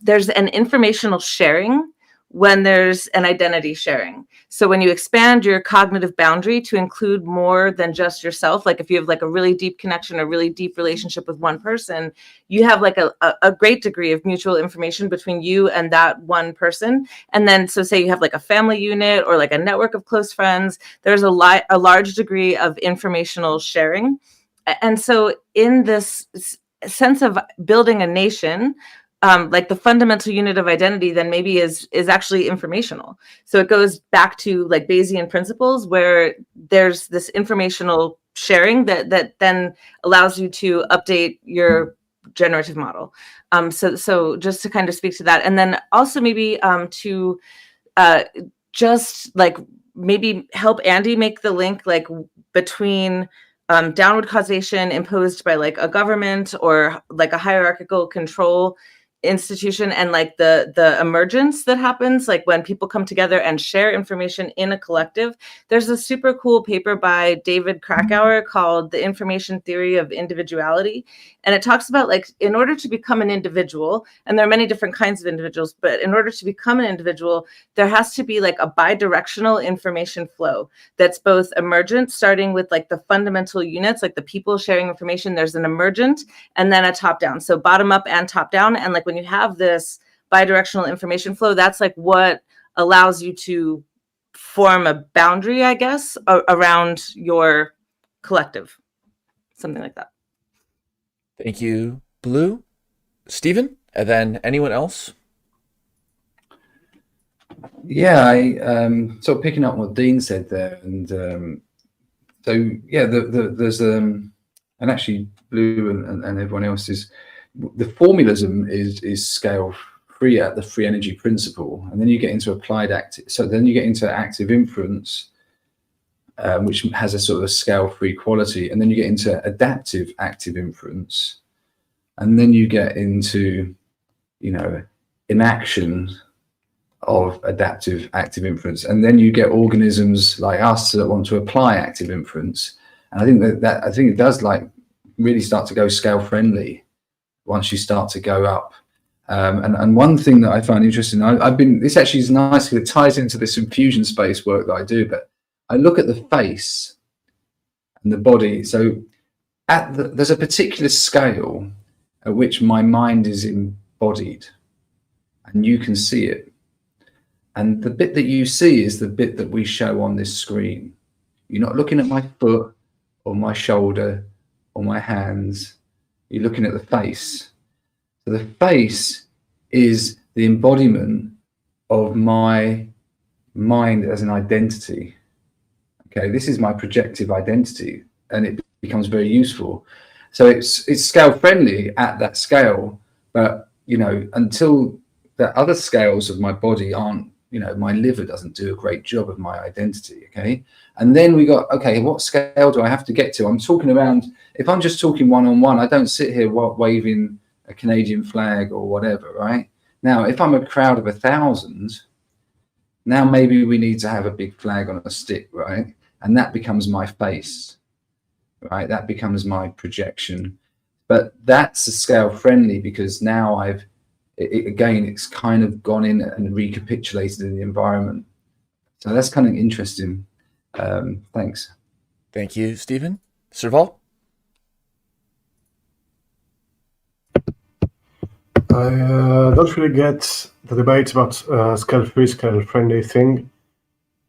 C: there's an informational sharing when there's an identity sharing. So when you expand your cognitive boundary to include more than just yourself, like if you have like a really deep connection, a really deep relationship with one person, you have like a great degree of mutual information between you and that one person. And then, so say you have like a family unit or like a network of close friends, there's a large degree of informational sharing. And so in this sense of building a nation, like the fundamental unit of identity then maybe is actually informational. So it goes back to like Bayesian principles where there's this informational sharing that then allows you to update your generative model. So just to kind of speak to that, and then also maybe to just like maybe help Andy make the link like between downward causation imposed by like a government or like a hierarchical control institution and like the emergence that happens like when people come together and share information in a collective. There's a super cool paper by David Krakauer called The Information Theory of Individuality, and it talks about like in order to become an individual, and there are many different kinds of individuals, but in order to become an individual there has to be like a bidirectional information flow that's both emergent, starting with like the fundamental units, like the people sharing information. There's an emergent and then a top down, so bottom up and top down. And like when you have this bidirectional information flow, that's like what allows you to form a boundary, I guess, around your collective, something like that.
A: Thank you, Blue, Stephen, and then anyone else?
E: Yeah, I sort of picking up what Dean said there, and so yeah, there's and actually Blue and everyone else is the formulism is scale free at the free energy principle, and then you get into applied active. So then you get into active inference, which has a sort of a scale free quality, and then you get into adaptive active inference, and then you get into, you know, inaction of adaptive active inference, and then you get organisms like us that want to apply active inference. And I think that I think it does like really start to go scale friendly once you start to go up. And one thing that I find interesting, this actually is nice because it ties into this infusion space work that I do, but I look at the face and the body. So there's a particular scale at which my mind is embodied, and you can see it. And the bit that you see is the bit that we show on this screen. You're not looking at my foot or my shoulder or my hands. You're looking at the face. So the face is the embodiment of my mind as an identity. Okay, this is my projective identity, and it becomes very useful. So it's scale friendly at that scale, but you know, until the other scales of my body aren't, you know, my liver doesn't do a great job of my identity. Okay, and then we got, okay, what scale do I have to get to? I'm talking around, if I'm just talking one-on-one, I don't sit here waving a Canadian flag or whatever, right? Now, if I'm a crowd of 1,000, now maybe we need to have a big flag on a stick, right? And that becomes my face, right? That becomes my projection. But that's a scale friendly because now again, it's kind of gone in and recapitulated in the environment. So that's kind of interesting. Thanks.
A: Thank you, Stephen. Serval?
F: I don't really get the debate about scale-free, scale-friendly thing,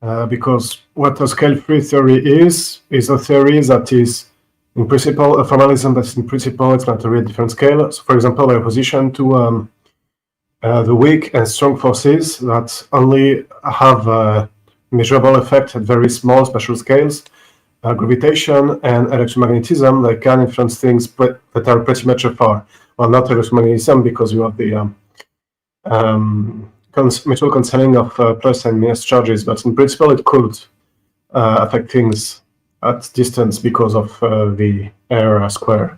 F: because what a scale-free theory is a theory that is, in principle, a formalism that's in principle, it's not a real different scale. So, for example, by opposition to the weak and strong forces that only have a measurable effect at very small spatial scales, gravitation and electromagnetism, they can influence things that are pretty much afar. Well, not electromagnetism, because you have the mutual cancelling of plus and minus charges, but in principle it could affect things at distance because of the error square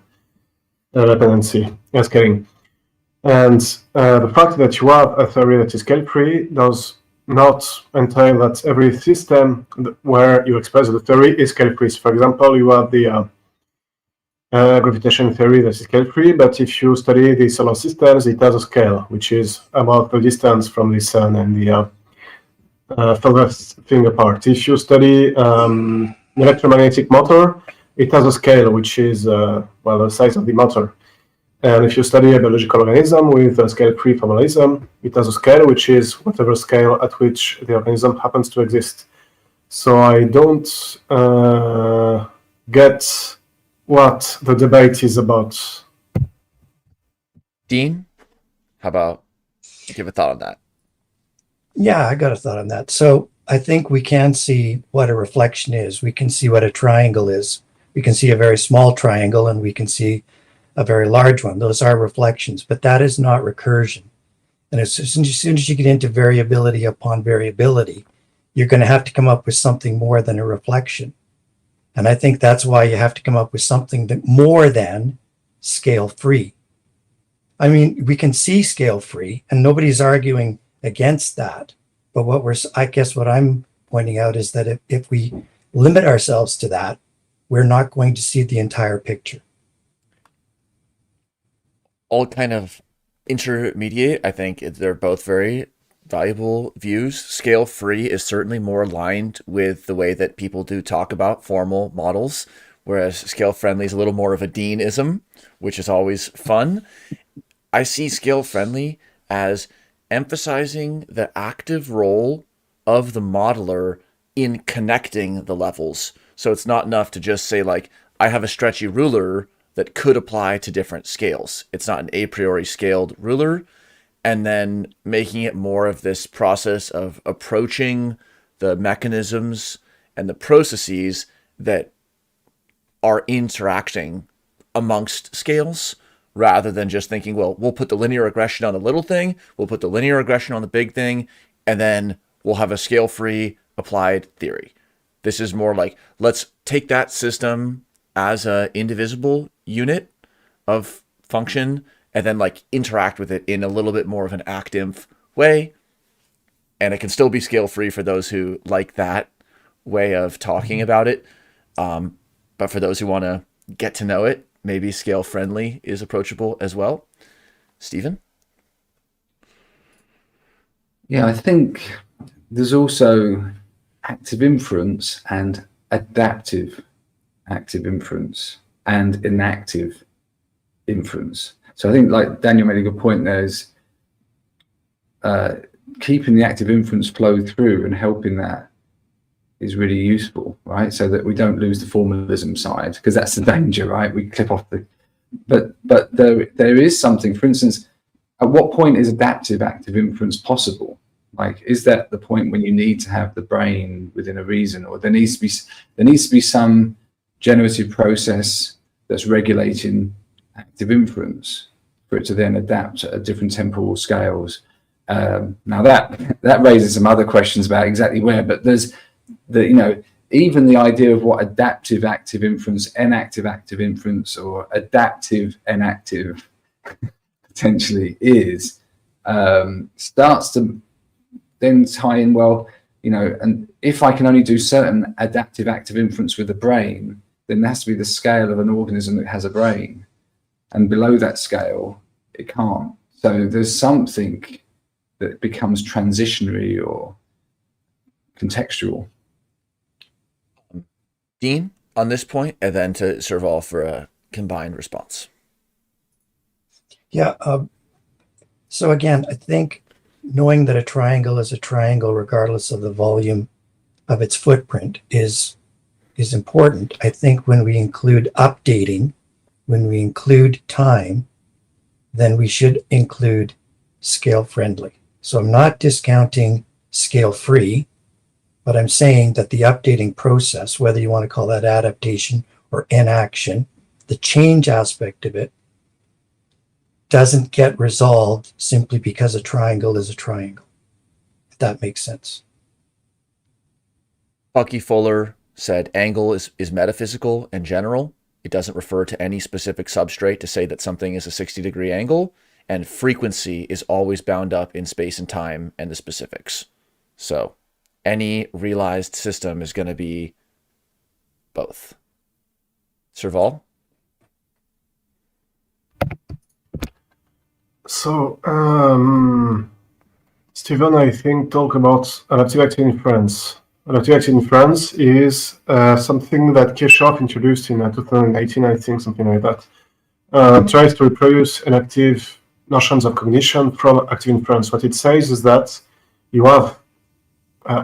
F: dependency scaling. And the fact that you have a theory that is scale-free does not entail that every system where you express the theory is scale-free. So for example, you have the gravitation theory that is scale-free, but if you study the solar systems, it has a scale, which is about the distance from the sun and the furthest thing apart. If you study electromagnetic motor, it has a scale, which is well, the size of the motor. And if you study a biological organism with a scale-free formalism, it has a scale, which is whatever scale at which the organism happens to exist. So I don't get what the debate is about.
A: Dean, how about give a thought on that?
B: Yeah, I got a thought on that. So I think we can see what a reflection is. We can see what a triangle is. We can see a very small triangle, and we can see a very large one. Those are reflections, but that is not recursion. And as soon as you get into variability upon variability, you're going to have to come up with something more than a reflection. And I think that's why you have to come up with something that more than scale-free. I mean, we can see scale-free, and nobody's arguing against that. But I guess what I'm pointing out is that if we limit ourselves to that, we're not going to see the entire picture.
A: All kind of intermediate. I think they're both very valuable views. Scale-free is certainly more aligned with the way that people do talk about formal models, whereas scale-friendly is a little more of a Deanism, which is always fun. I see scale-friendly as emphasizing the active role of the modeler in connecting the levels. So it's not enough to just say, like, I have a stretchy ruler that could apply to different scales. It's not an a priori scaled ruler, and then making it more of this process of approaching the mechanisms and the processes that are interacting amongst scales, rather than just thinking, well, we'll put the linear regression on the little thing, we'll put the linear regression on the big thing, and then we'll have a scale-free applied theory. This is more like, let's take that system as a indivisible unit of function and then like interact with it in a little bit more of an ActInf way. And it can still be scale-free for those who like that way of talking about it. But for those who want to get to know it, maybe ScaleFriendly is approachable as well. Stephen?
E: Yeah, I think there's also active inference and adaptive active inference and inactive inference. So I think, like Daniel made a good point, there's keeping the active inference flow through and helping that is really useful, right? So that we don't lose the formalism side, because that's the danger, right? We clip off the, but there is something, for instance, at what point is adaptive active inference possible? Like, is that the point when you need to have the brain within a reason, or there needs to be some generative process that's regulating active inference for it to then adapt at different temporal scales? Now that raises some other questions about exactly where, but there's even the idea of what adaptive active inference, inactive active inference, or adaptive inactive potentially is, starts to then tie in, well, and if I can only do certain adaptive active inference with the brain, then there has to be the scale of an organism that has a brain, and below that scale it can't. So there's something that becomes transitionary or contextual.
A: Dean, on this point, and then to Serval for a combined response.
B: Yeah. So again, I think knowing that a triangle is a triangle, regardless of the volume of its footprint, is important. I think when we include updating, when we include time, then we should include scale friendly. So I'm not discounting scale free, but I'm saying that the updating process, whether you want to call that adaptation or inaction, the change aspect of it doesn't get resolved simply because a triangle is a triangle, if that makes sense.
A: Bucky Fuller said angle is metaphysical and general. It doesn't refer to any specific substrate to say that something is a 60-degree angle, and frequency is always bound up in space and time and the specifics. So any realized system is going to be both. Serval?
F: So, Stephen, I think, talk about adaptive active inference. Adaptive active inference is something that Kirchhoff introduced in 2018, I think, something like that. Tries to reproduce inactive notions of cognition from active inference. What it says is that you have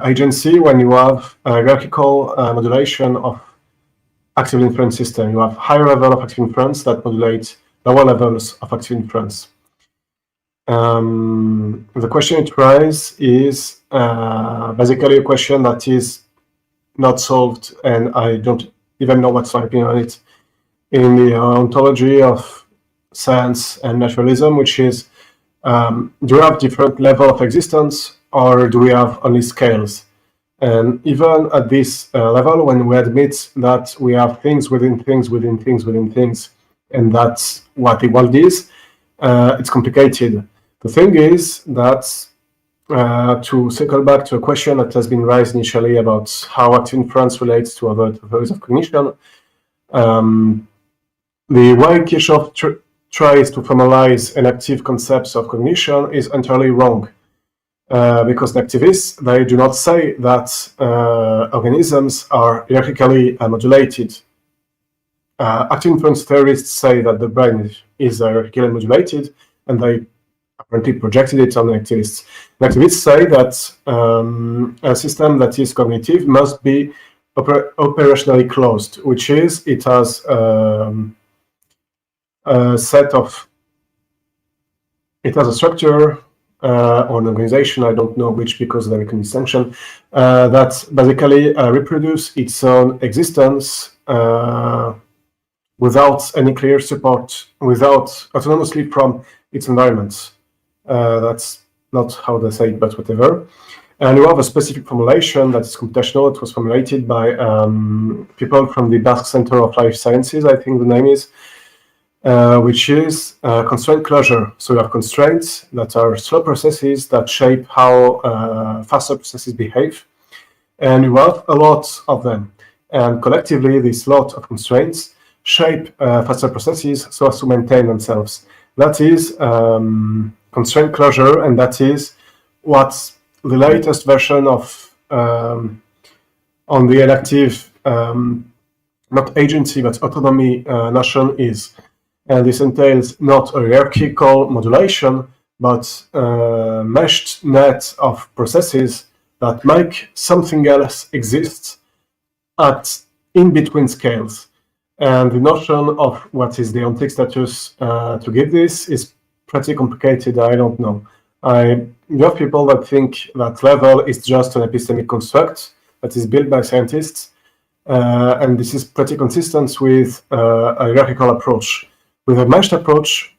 F: agency when you have a hierarchical modulation of active inference system. You have higher level of active inference that modulate lower levels of active inference. The question it raises is basically a question that is not solved, and I don't even know what's my opinion on it, in the ontology of science and naturalism, which is, do we have different level of existence, or do we have only scales? And even at this level, when we admit that we have things within things within things within things, and that's what the world is, it's complicated. The thing is that, to circle back to a question that has been raised initially about how active inference relates to other theories of cognition, the way Kirchhoff tries to formalize inactive concepts of cognition is entirely wrong. Because the activists, they do not say that organisms are hierarchically modulated. Active inference theorists say that the brain is hierarchically modulated, and they apparently projected it on the activists. The activists say that a system that is cognitive must be operationally closed, which is it has a set of, it has a structure or an organization, I don't know which because there is a distinction, that basically reproduce its own existence without any clear support, without autonomously from its environments. That's not how they say it, but whatever. And we have a specific formulation that is computational. It was formulated by people from the Basque Center of Life Sciences, I think the name is, which is constraint closure. So we have constraints that are slow processes that shape how faster processes behave. And we have a lot of them. And collectively, this lot of constraints shape faster processes so as to maintain themselves. That is constraint closure, and that is what the latest version of on the elective, not agency, but autonomy notion is. And this entails not a hierarchical modulation, but a meshed net of processes that make something else exist at in between scales. And the notion of what is the ontic status to give this is pretty complicated. I don't know. You have people that think that level is just an epistemic construct that is built by scientists, and this is pretty consistent with a hierarchical approach. With a meshed approach,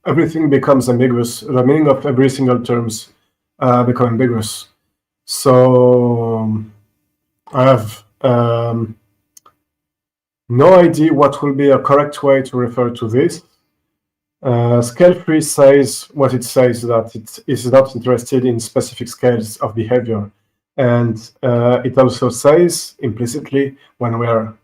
F: everything becomes ambiguous. The meaning of every single terms become ambiguous. So I have no idea what will be a correct way to refer to this. ScaleFree says what it says, that it is not interested in specific scales of behavior. And it also says implicitly, when we are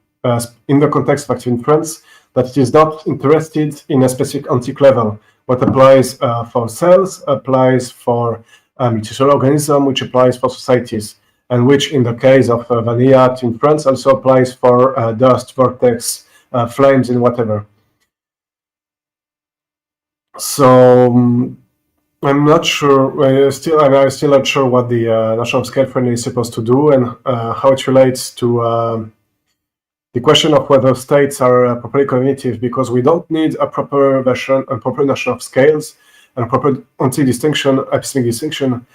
F: in the context of active inference, that it is not interested in a specific ontic level. What applies for cells applies for multicellular organism, which applies for societies, and which in the case of vanilla active inference also applies for dust, vortex, flames, and whatever. So I'm not sure. I'm still not sure what the notion of ScaleFriendly is supposed to do and how it relates to the question of whether states are properly cognitive, because we don't need a proper version, a proper notion of scales, and a proper ontic distinction, epistemic distinction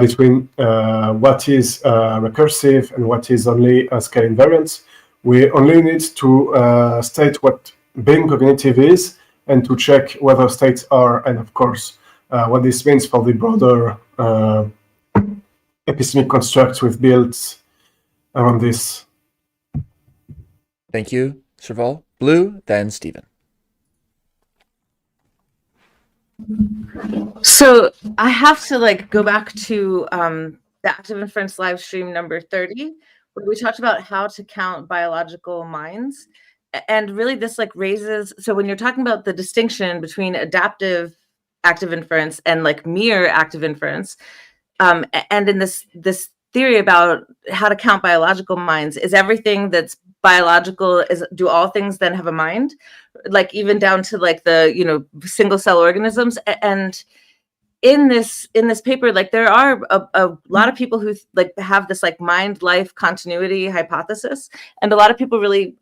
F: between what is recursive and what is only a scale invariance. We only need to state what being cognitive is, and to check whether states are, and of course, what this means for the broader epistemic constructs we've built around this.
A: Thank you, Serval. Blue, then Stephen.
C: So I have to go back to the Active Inference live stream number 30, where we talked about how to count biological minds. And really this raises, so when you're talking about the distinction between adaptive active inference and mere active inference, and in this theory about how to count biological minds, is everything that's biological, do all things then have a mind? Even down to the single cell organisms. And in this paper, there are a lot of people who have this mind life continuity hypothesis, and a lot of people really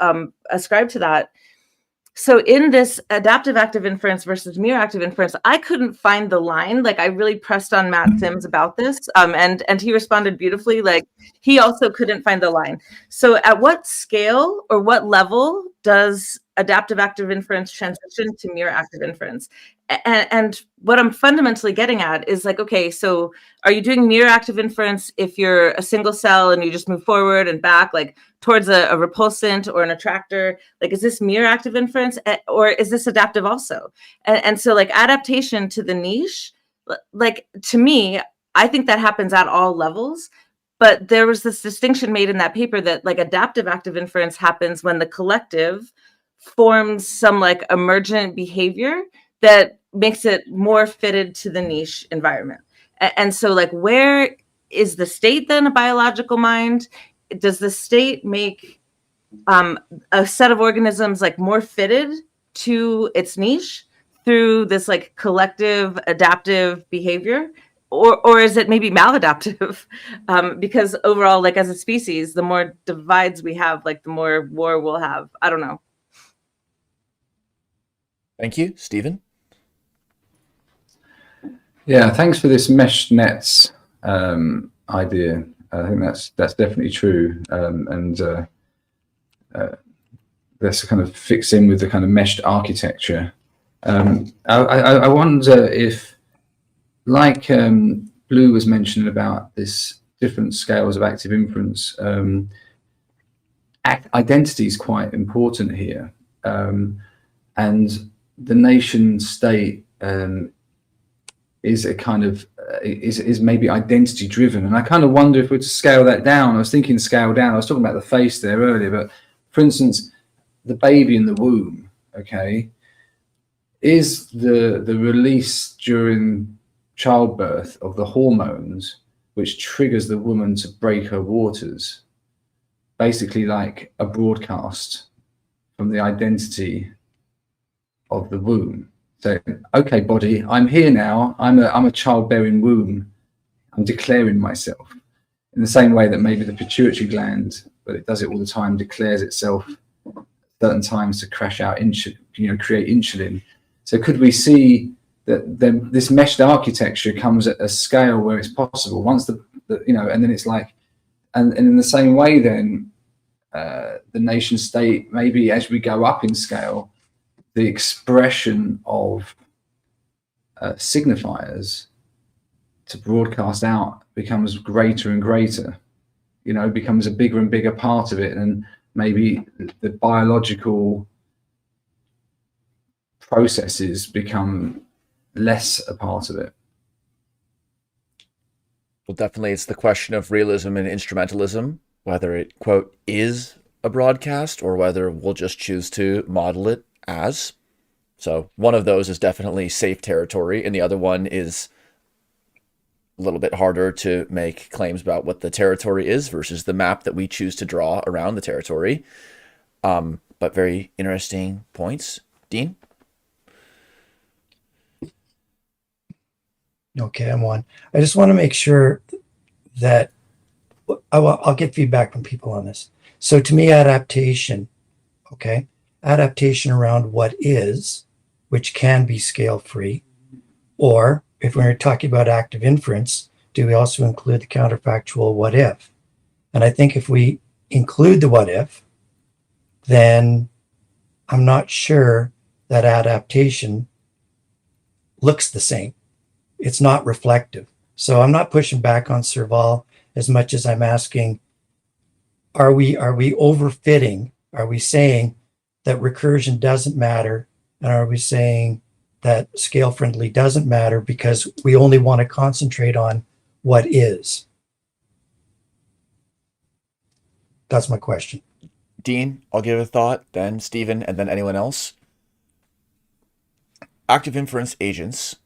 C: ascribe to that. So in this adaptive active inference versus mere active inference, I couldn't find the line. I really pressed on Matt Sims about this, and he responded beautifully. He also couldn't find the line. So at what scale or what level does adaptive active inference transition to mere active inference? And what I'm fundamentally getting at is okay, so are you doing mere active inference if you're a single cell and you just move forward and back towards a repulsant or an attractor? Is this mere active inference, or is this adaptive also? And so adaptation to the niche, to me, I think that happens at all levels. But there was this distinction made in that paper that adaptive active inference happens when the collective forms some emergent behavior that makes it more fitted to the niche environment. And so where is the state then a biological mind? Does the state make a set of organisms more fitted to its niche through this collective adaptive behavior? Or is it maybe maladaptive? Because overall, as a species, the more divides we have, the more war we'll have. I don't know.
A: Thank you, Stephen.
E: Yeah, thanks for this meshed nets idea. I think that's definitely true, and this kind of fits in with the kind of meshed architecture. I wonder if, like Blue was mentioning about this different scales of active inference, identity is quite important here, and the nation state is a kind of is maybe identity driven, and I kind of wonder if we're to scale that down. I was thinking scale down. I was talking about the face there earlier, but for instance, the baby in the womb, okay, is the release during childbirth of the hormones which triggers the woman to break her waters, basically like a broadcast from the identity of the womb. So, okay, body, I'm here now. I'm a childbearing womb. I'm declaring myself in the same way that maybe the pituitary gland, but it does it all the time, declares itself at certain times to crash out, create insulin. So could we see that this meshed architecture comes at a scale where it's possible once and then it's like, and in the same way then the nation state, maybe as we go up in scale, the expression of signifiers to broadcast out becomes greater and greater, becomes a bigger and bigger part of it, and maybe the biological processes become less a part of it.
A: Well, definitely it's the question of realism and instrumentalism, whether it, quote, is a broadcast or whether we'll just choose to model it as. So one of those is definitely safe territory, and the other one is a little bit harder to make claims about what the territory is versus the map that we choose to draw around the territory. But very interesting points. Dean?
B: Okay, I'm on. I just want to make sure that I'll get feedback from people on this. So to me, adaptation, okay, adaptation around what is, which can be scale free, or if we're talking about active inference, do we also include the counterfactual what if? And I think if we include the what if, then I'm not sure that adaptation looks the same. It's not reflective. So I'm not pushing back on Serval as much as I'm asking, are we overfitting? Are we saying that recursion doesn't matter? And are we saying that ScaleFriendly doesn't matter because we only want to concentrate on what is? That's my question.
A: Dean, I'll give a thought, then Stephen, and then anyone else. Active inference agents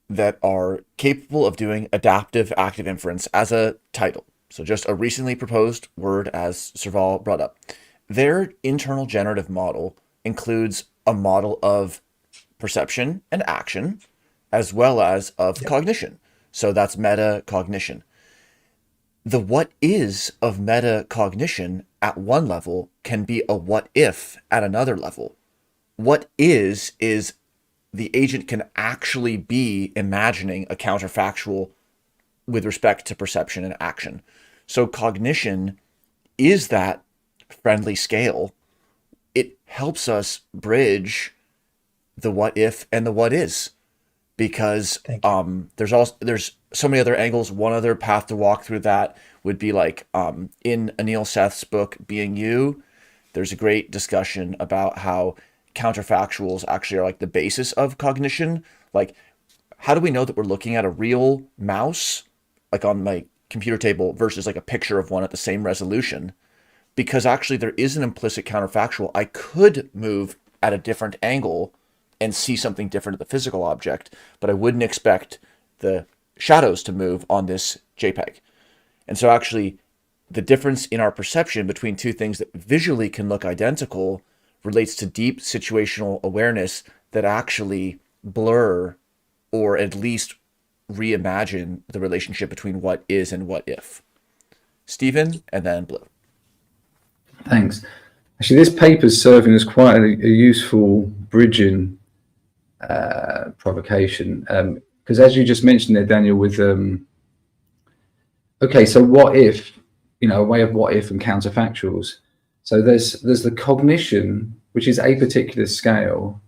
A: that are capable of doing adaptive active inference as a title. So just a recently proposed word, as Serval brought up. Their internal generative model includes a model of perception and action, as well as of cognition. So that's metacognition. The what is of metacognition at one level can be a what if at another level. What is the agent can actually be imagining a counterfactual with respect to perception and action. So cognition is that friendly scale. It helps us bridge the what if and the what is, because there's so many other angles. One other path to walk through that would be like in Anil Seth's book Being You, there's a great discussion about how counterfactuals actually are like the basis of cognition. Like, how do we know that we're looking at a real mouse, like on my computer table, versus like a picture of one at the same resolution? Because actually there is an implicit counterfactual. I could move at a different angle and see something different at the physical object, but I wouldn't expect the shadows to move on this JPEG. And so actually the difference in our perception between two things that visually can look identical relates to deep situational awareness that actually blur or at least reimagine the relationship between what is and what if. Stephen, and then Blue.
E: Thanks. Actually, this paper is serving as quite a useful bridging provocation, because as you just mentioned there, Daniel, with okay, so what if, a way of what if and counterfactuals. So there's the cognition, which is a particular scale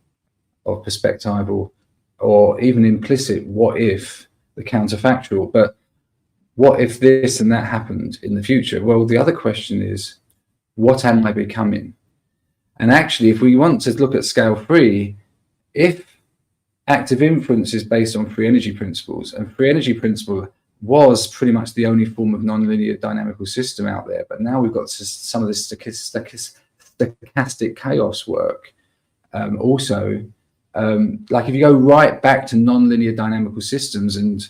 E: of perspectival or even implicit what if, the counterfactual. But what if this and that happened in the future? Well, the other question is, what am I becoming? And actually, if we want to look at ScaleFree, if active inference is based on free energy principles, and free energy principle was pretty much the only form of nonlinear dynamical system out there, but now we've got some of this stochastic chaos work. Also, like if you go right back to nonlinear dynamical systems and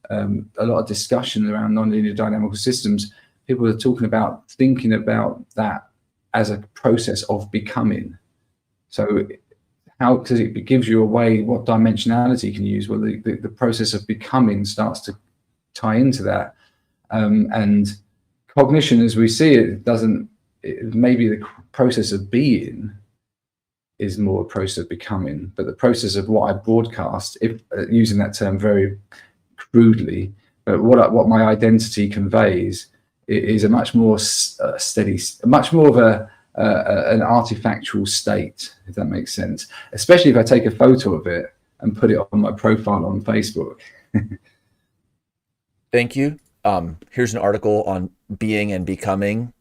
E: a lot of discussion around nonlinear dynamical systems, people are thinking about that as a process of becoming. So how, because it gives you a way what dimensionality you can use. Well, the process of becoming starts to tie into that, and cognition, as we see it, maybe the process of being is more a process of becoming, but the process of what I broadcast, if using that term very crudely, but what my identity conveys is a much more steady, much more of an artifactual state, if that makes sense. Especially if I take a photo of it and put it on my profile on Facebook.
A: Thank you. Here's an article on being and becoming,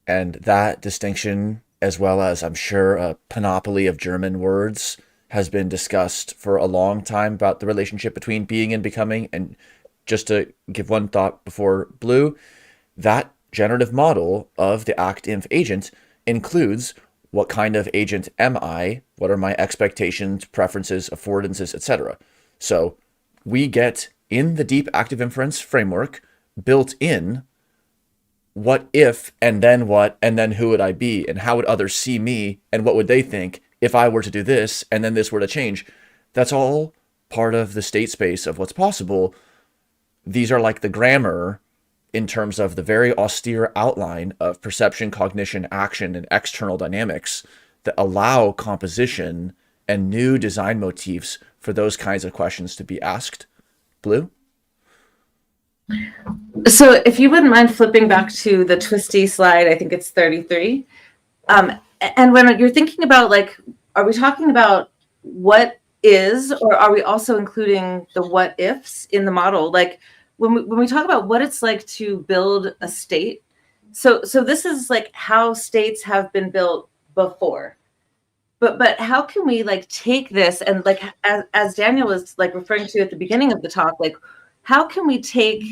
A: and that distinction, as well as I'm sure a panoply of German words, has been discussed for a long time about the relationship between being and becoming. And just to give one thought before Blue, that generative model of the ActInf agent includes what kind of agent am I, what are my expectations, preferences, affordances, etc. So we get in the deep active inference framework built in what if, and then what, and then who would I be, and how would others see me, and what would they think if I were to do this, and then this were to change. That's all part of the state space of what's possible. These are like the grammar in terms of the very austere outline of perception, cognition, action, and external dynamics that allow composition and new design motifs for those kinds of questions to be asked. Blue?
C: So if you wouldn't mind flipping back to the twisty slide, I think it's 33. And when you're thinking about, like, are we talking about what is, or are we also including the what ifs in the model? Like when we talk about what it's like to build a state, so this is like how states have been built before. But how can we like take this and, like, as Daniel was like referring to at the beginning of the talk, like how can we take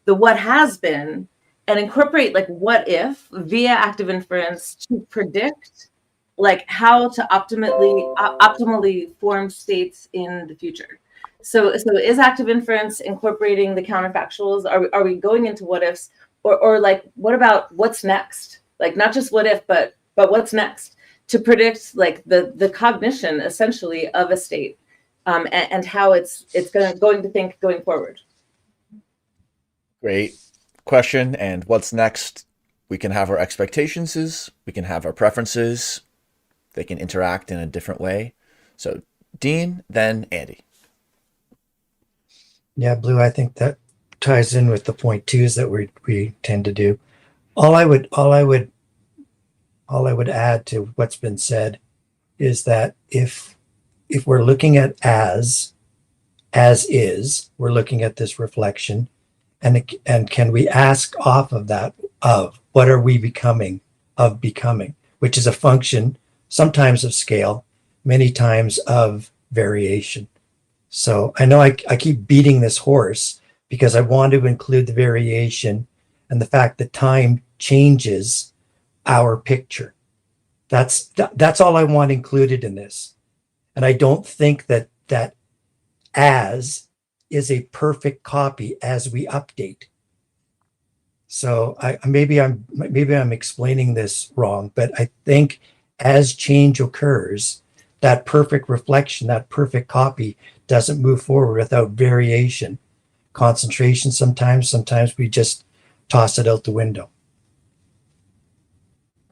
C: the what has been and incorporate like what if via active inference to predict like how to optimally form states in the future? So is active inference incorporating the counterfactuals? Are we going into what ifs, or like what about what's next? Like not just what if, but what's next to predict like the cognition essentially of a state, and how it's going to think going forward.
A: Great question. And what's next? We can have our expectations, we can have our preferences. They can interact in a different way. So Dean, then Andy.
B: Yeah, Blue, I think that ties in with the point twos that we tend to do. All I would add to what's been said is that if we're looking at as is, we're looking at this reflection, and can we ask off of that, of what are we becoming, of becoming, which is a function sometimes of scale, many times of variation. So I know I keep beating this horse because I want to include the variation and the fact that time changes our picture. That's all I want included in this. And I don't think that as is a perfect copy as we update. So maybe I'm explaining this wrong, but I think as change occurs, that perfect reflection, that perfect copy doesn't move forward without variation, concentration. Sometimes we just toss it out the window.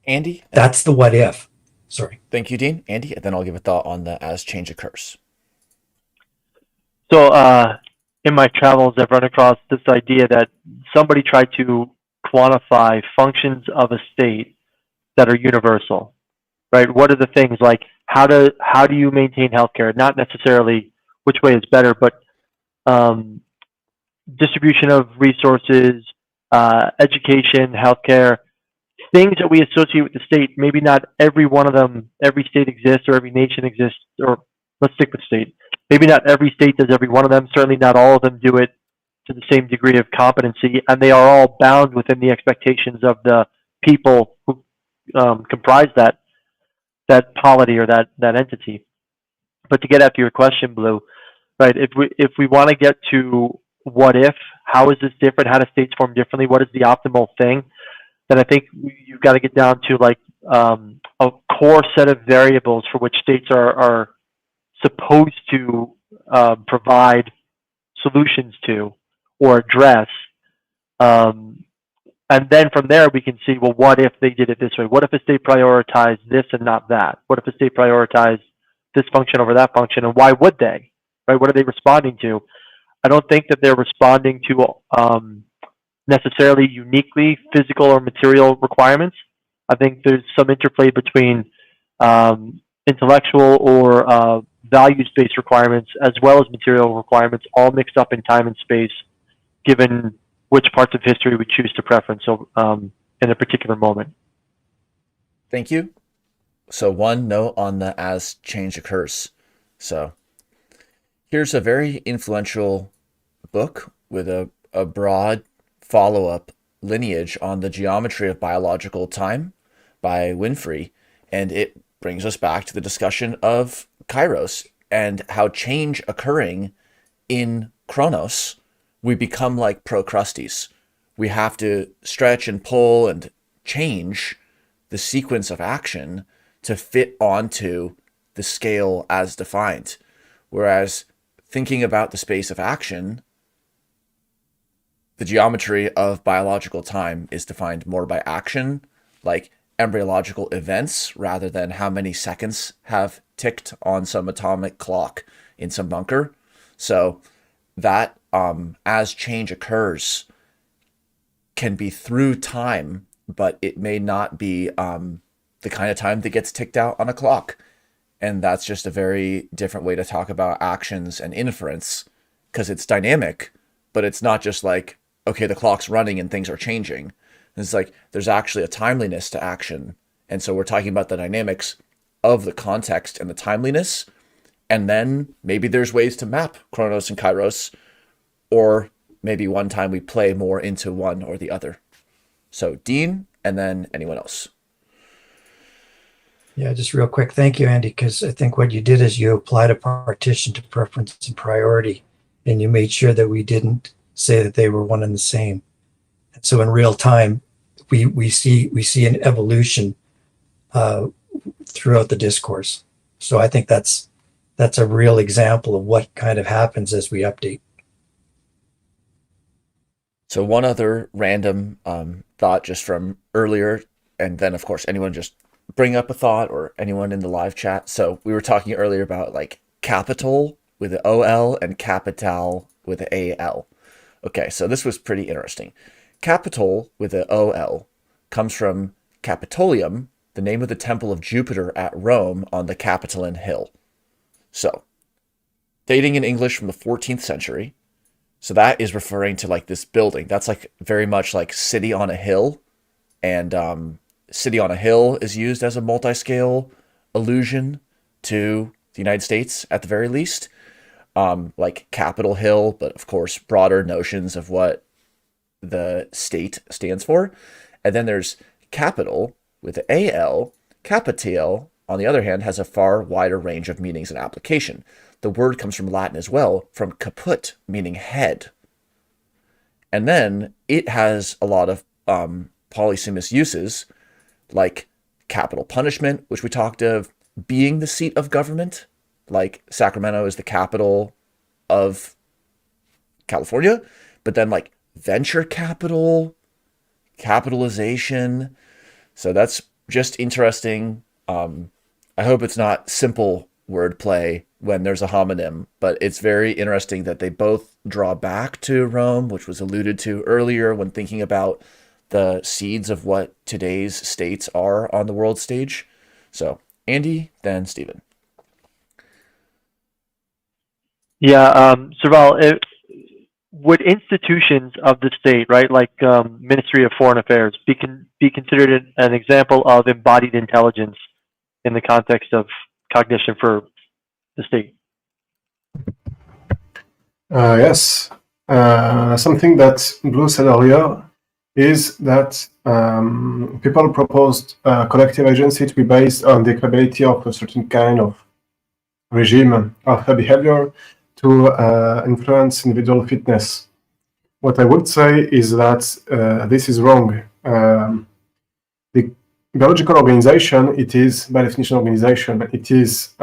A: Andy?
B: That's the what if. Sorry.
A: Thank you, Dean. Andy, and then I'll give a thought on the as change occurs.
D: So in my travels, I've run across this idea that somebody tried to quantify functions of a state that are universal, right? What are the things like how do you maintain healthcare? Not necessarily which way is better, but distribution of resources, education, healthcare, things that we associate with the state. Maybe not every one of them, every state exists or every nation exists, or let's stick with state. Maybe not every state does every one of them. Certainly not all of them do it to the same degree of competency, and they are all bound within the expectations of the people who comprise that polity or that entity. But to get after your question, Blue, right? If we want to get to what if, how is this different? How do states form differently? What is the optimal thing? Then I think you've got to get down to like a core set of variables for which states are supposed to provide solutions to or address. And then from there, we can see, well, what if they did it this way? What if a state prioritized this and not that? What if a state prioritized this function over that function? And why would they? Right? What are they responding to? I don't think that they're responding to necessarily uniquely physical or material requirements. I think there's some interplay between intellectual or values-based requirements as well as material requirements, all mixed up in time and space, given which parts of history we choose to preference in a particular moment.
A: Thank you. So one note on the as change occurs. So here's a very influential book with a broad follow-up lineage on the geometry of biological time by Winfrey, and it brings us back to the discussion of Kairos and how change occurring in Chronos, we become like Procrustes. We have to stretch and pull and change the sequence of action to fit onto the scale as defined. Whereas thinking about the space of action, the geometry of biological time is defined more by action, like embryological events, rather than how many seconds have ticked on some atomic clock in some bunker. So that as change occurs can be through time, but it may not be the kind of time that gets ticked out on a clock. And that's just a very different way to talk about actions and inference, because it's dynamic, but it's not just like, okay, the clock's running and things are changing. It's like there's actually a timeliness to action. And so we're talking about the dynamics of the context and the timeliness. And then maybe there's ways to map Chronos and Kairos, or maybe one time we play more into one or the other. So Dean, and then anyone else.
B: Yeah, just real quick. Thank you, Andy, because I think what you did is you applied a partition to preference and priority, and you made sure that we didn't say that they were one and the same. And so in real time, we see an evolution throughout the discourse. So I think that's a real example of what kind of happens as we update.
A: So one other random thought just from earlier, and then of course anyone just bring up a thought, or anyone in the live chat. So we were talking earlier about like capital with the OL and capital with the AL. Okay, so this was pretty interesting. Capital with the OL comes from Capitolium, the name of the temple of Jupiter at Rome on the Capitoline Hill. So, dating in English from the 14th century. So that is referring to like this building. That's like very much like city on a hill. And city on a hill is used as a multi-scale allusion to the United States at the very least. Like Capitol Hill, but of course broader notions of what the state stands for. And then there's capital with the AL. Capital, on the other hand, has a far wider range of meanings and application. The word comes from Latin as well, from caput, meaning head. And then it has a lot of polysemous uses, like capital punishment, which we talked of being the seat of government, like Sacramento is the capital of California, but then like venture capital, capitalization. So that's just interesting. I hope it's not simple wordplay when there's a homonym, but it's very interesting that they both draw back to Rome, which was alluded to earlier when thinking about the seeds of what today's states are on the world stage. So Andy, then Stephen.
D: Yeah, Serval, would institutions of the state, right, like Ministry of Foreign Affairs, be considered an example of embodied intelligence in the context of cognition for the state?
F: Yes. Something that Blue said earlier is that people proposed collective agency to be based on the capability of a certain kind of regime of behavior to influence individual fitness. What I would say is that this is wrong. The biological organization, it is by definition organization. It is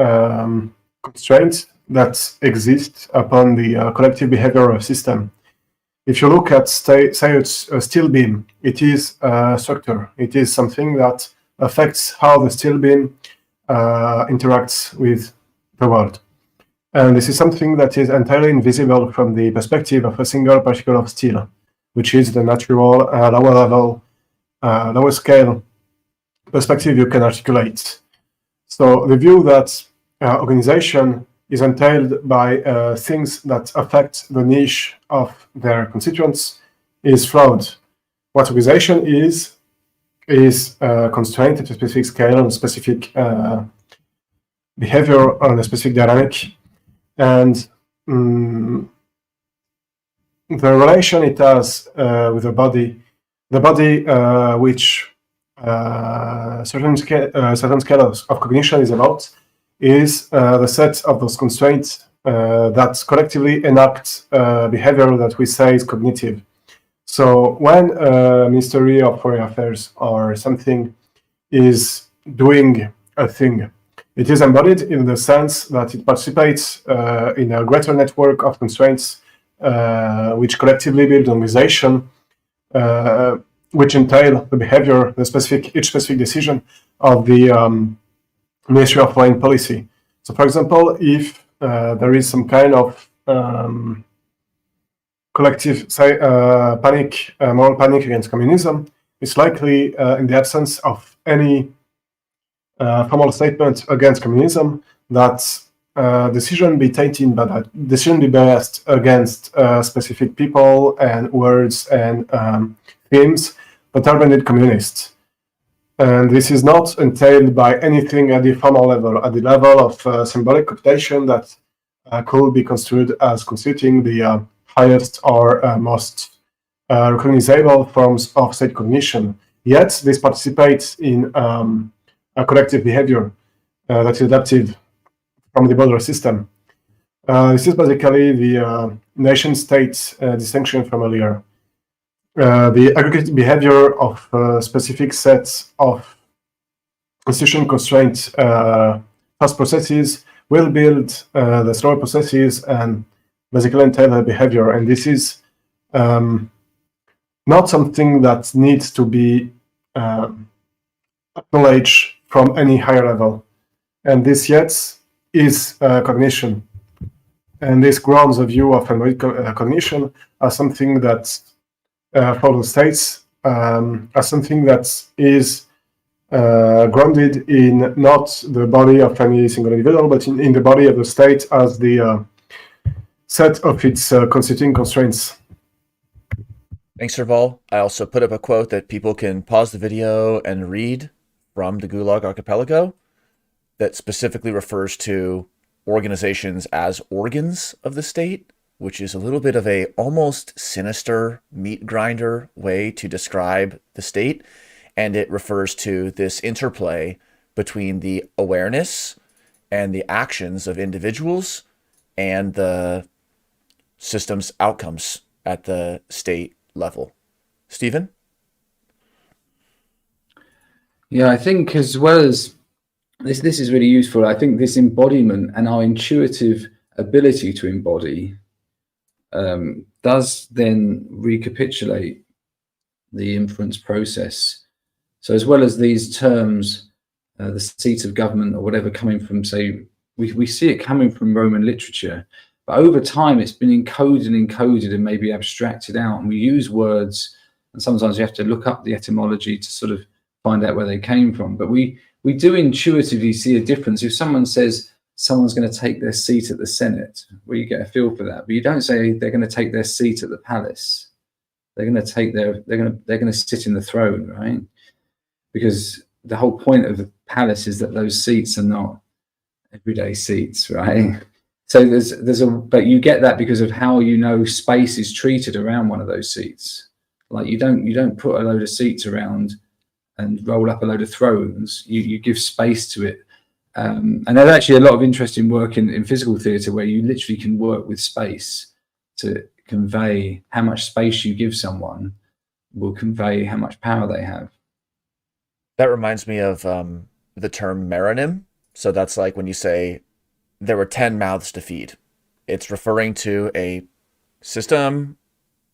F: constraints that exist upon the collective behavior system. If you look at, say, a steel beam, it is a structure. It is something that affects how the steel beam interacts with the world. And this is something that is entirely invisible from the perspective of a single particle of steel, which is the natural lower level, lower scale perspective you can articulate. So the view that organization is entailed by things that affect the niche of their constituents is flawed. What organization is constrained to a specific scale and a specific behavior on a specific dynamic. And the relation it has with the body which certain scale of cognition is about, is the set of those constraints that collectively enact behavior that we say is cognitive. So when Ministry of Foreign Affairs or something is doing a thing, it is embodied in the sense that it participates in a greater network of constraints which collectively build an organization, which entail the behavior, each specific decision of the Ministry of Foreign Policy. So, for example, if there is some kind of collective, say, moral panic against communism, it's likely, in the absence of any formal statement against communism, that decision be tainted by that, decision be biased against specific people and words and themes that are branded communist. And this is not entailed by anything at the formal level, at the level of symbolic computation that could be construed as constituting the highest or most recognizable forms of state cognition. Yet, this participates in a collective behavior that is adapted from the broader system. This is basically the nation-state distinction from earlier. The aggregate behavior of specific sets of institution constraint fast processes will build the slower processes and basically entail the behavior. And this is not something that needs to be acknowledged from any higher level. And this yet is cognition. And this grounds a view of embodied cognition as something that for the states, as something that is grounded in not the body of any single individual, but in the body of the state as the set of its constituting constraints.
A: Thanks, Serval. I also put up a quote that people can pause the video and read from the Gulag Archipelago that specifically refers to organizations as organs of the state, which is a little bit of a almost sinister meat grinder way to describe the state. And it refers to this interplay between the awareness and the actions of individuals and the system's outcomes at the state level. Stephen?
E: Yeah, I think as well as this is really useful. I think this embodiment and our intuitive ability to embody does then recapitulate the inference process. So as well as these terms, the seat of government or whatever coming from, say, we see it coming from Roman literature, but over time it's been encoded and maybe abstracted out, and we use words, and sometimes you have to look up the etymology to sort of find out where they came from. But we do intuitively see a difference. If someone says someone's going to take their seat at the Senate, well, you get a feel for that, but you don't say they're going to take their seat at the palace. They're going to take they're going to sit in the throne, right? Because the whole point of the palace is that those seats are not everyday seats, right? So but you get that because of how space is treated around one of those seats. Like you don't put a load of seats around and roll up a load of thrones. You give space to it. And there's actually a lot of interesting work in physical theatre where you literally can work with space to convey how much space you give someone will convey how much power they have.
A: That reminds me of the term meronym. So that's like when you say there were 10 mouths to feed. It's referring to a system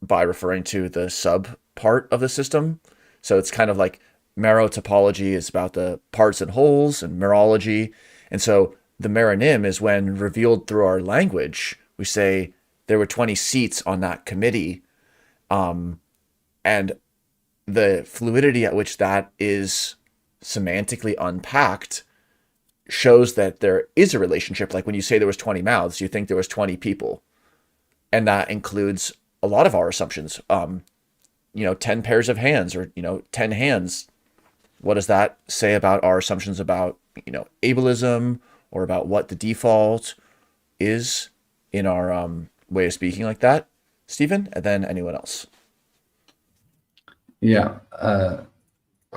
A: by referring to the sub part of the system. So it's kind of like merotopology is about the parts and wholes, and merology. And so the meronym is when revealed through our language, we say there were 20 seats on that committee. And the fluidity at which that is semantically unpacked shows that there is a relationship. Like when you say there was 20 mouths, you think there was 20 people. And that includes a lot of our assumptions. 10 pairs of hands, or 10 hands. What does that say about our assumptions about ableism, or about what the default is in our way of speaking like that? Stephen, and then anyone else.
E: Yeah,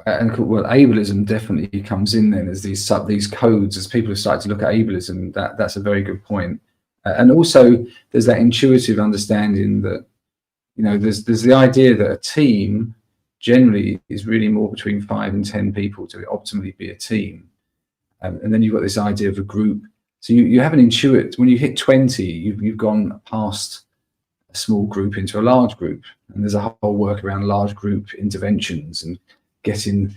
E: and well, ableism definitely comes in then as these codes. As people have started to look at ableism, that's a very good point. And also, there's that intuitive understanding that there's the idea that a team generally is really more between 5 and 10 people to optimally be a team. And then you've got this idea of a group. So you have an intuit. When you hit 20, you've gone past a small group into a large group. And there's a whole work around large group interventions and getting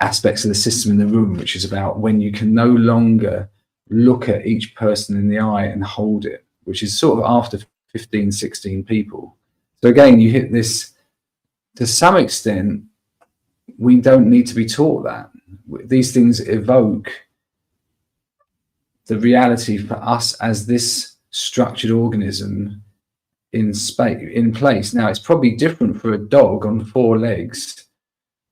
E: aspects of the system in the room, which is about when you can no longer look at each person in the eye and hold it, which is sort of after 15, 16 people. So again, you hit this, to some extent, we don't need to be taught that. These things evoke the reality for us as this structured organism in place. Now, it's probably different for a dog on 4 legs.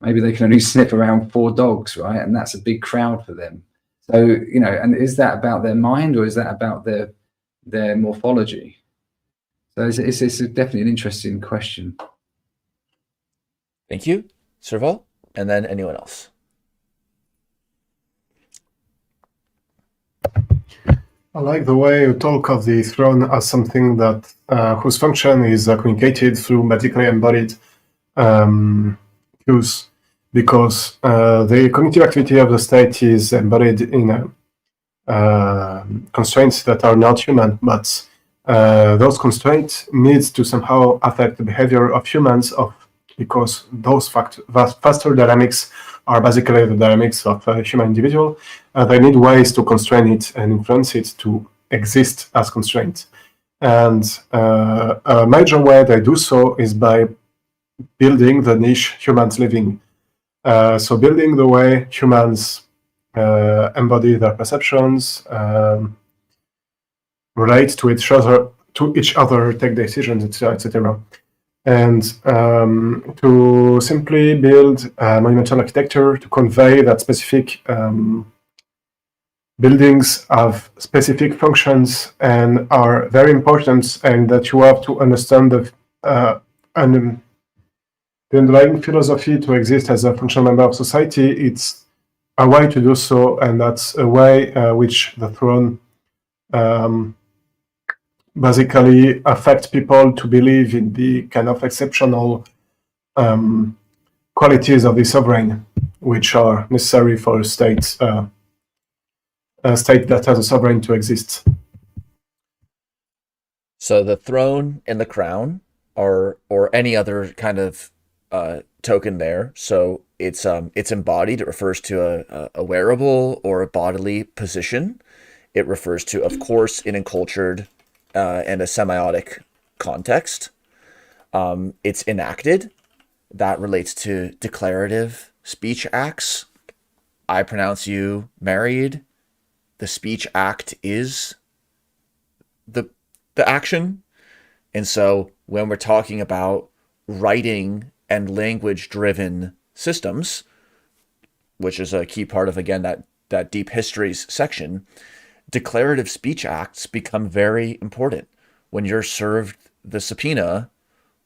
E: Maybe they can only sniff around 4 dogs, right? And that's a big crowd for them. So, and is that about their mind, or is that about their morphology? So it's definitely an interesting question.
A: Thank you, Serval, and then anyone else.
F: I like the way you talk of the throne as something that whose function is communicated through basically embodied cues, because the cognitive activity of the state is embodied in constraints that are not human, but those constraints need to somehow affect the behavior of humans, because those faster dynamics are basically the dynamics of a human individual. They need ways to constrain it and influence it to exist as constraint. And a major way they do so is by building the niche humans living. So building the way humans embody their perceptions, relate to each other, take decisions, etc. And to simply build a monumental architecture to convey that specific buildings have specific functions and are very important, and that you have to understand the underlying philosophy to exist as a functional member of society. It's a way to do so, and that's a way which the throne basically affect people to believe in the kind of exceptional qualities of the sovereign, which are necessary for a state that has a sovereign to exist.
A: So the throne and the crown or any other kind of token there. So it's embodied. It refers to a wearable or a bodily position. it refers to, of course, an encultured and a semiotic context. It's enacted. That relates to declarative speech acts. I pronounce you married. The speech act is the action. And so when we're talking about writing and language-driven systems, which is a key part of, again, that deep histories section, declarative speech acts become very important. When you're served the subpoena,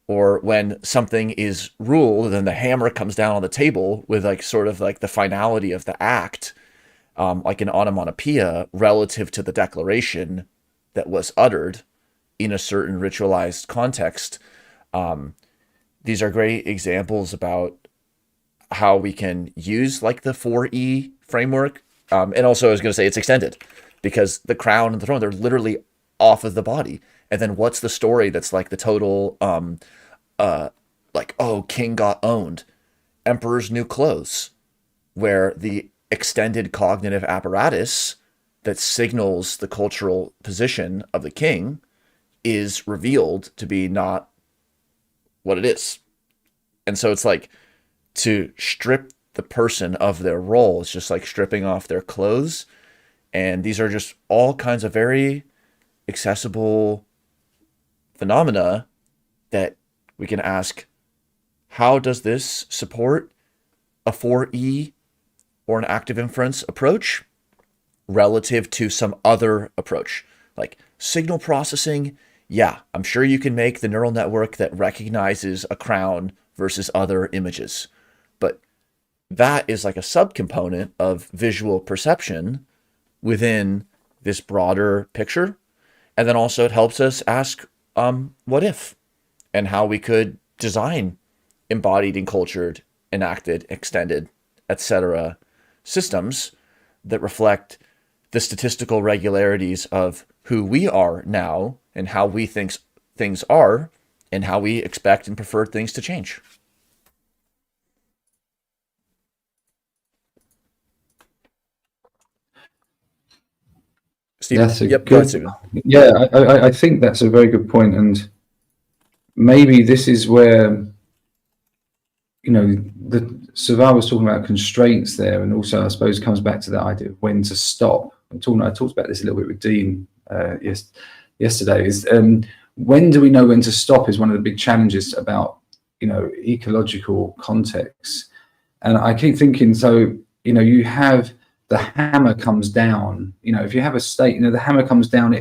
A: or when something is ruled and the hammer comes down on the table with like sort of like the finality of the act, like an onomatopoeia relative to the declaration that was uttered in a certain ritualized context. These are great examples about how we can use like the 4E framework. And also I was going to say it's extended, because the crown and the throne, they're literally off of the body. And then what's the story that's like the total, like, oh, king got owned, emperor's new clothes, where the extended cognitive apparatus that signals the cultural position of the king is revealed to be not what it is. And so it's like, to strip the person of their role is just like stripping off their clothes. And these are just all kinds of very accessible phenomena that we can ask, how does this support a 4E or an active inference approach relative to some other approach? Like signal processing, yeah, I'm sure you can make the neural network that recognizes a crown versus other images. But that is like a subcomponent of visual perception within this broader picture. And then also it helps us ask, what if, and how we could design embodied, encultured, enacted, extended, etc. systems that reflect the statistical regularities of who we are now and how we think things are and how we expect and prefer things to change. Stephen?
E: That's a
A: Yep,
E: good,
A: go ahead, Stephen.
E: Yeah, I think that's a very good point, and maybe this is where, you know, the Serval was talking about constraints there, and also I suppose comes back to that idea of when to stop. I talked about this a little bit with Dean yesterday. Is when do we know when to stop is one of the big challenges about, you know, ecological contexts. And I keep thinking, so, you know, you have the hammer comes down, you know, if you have a state, you know, the hammer comes down,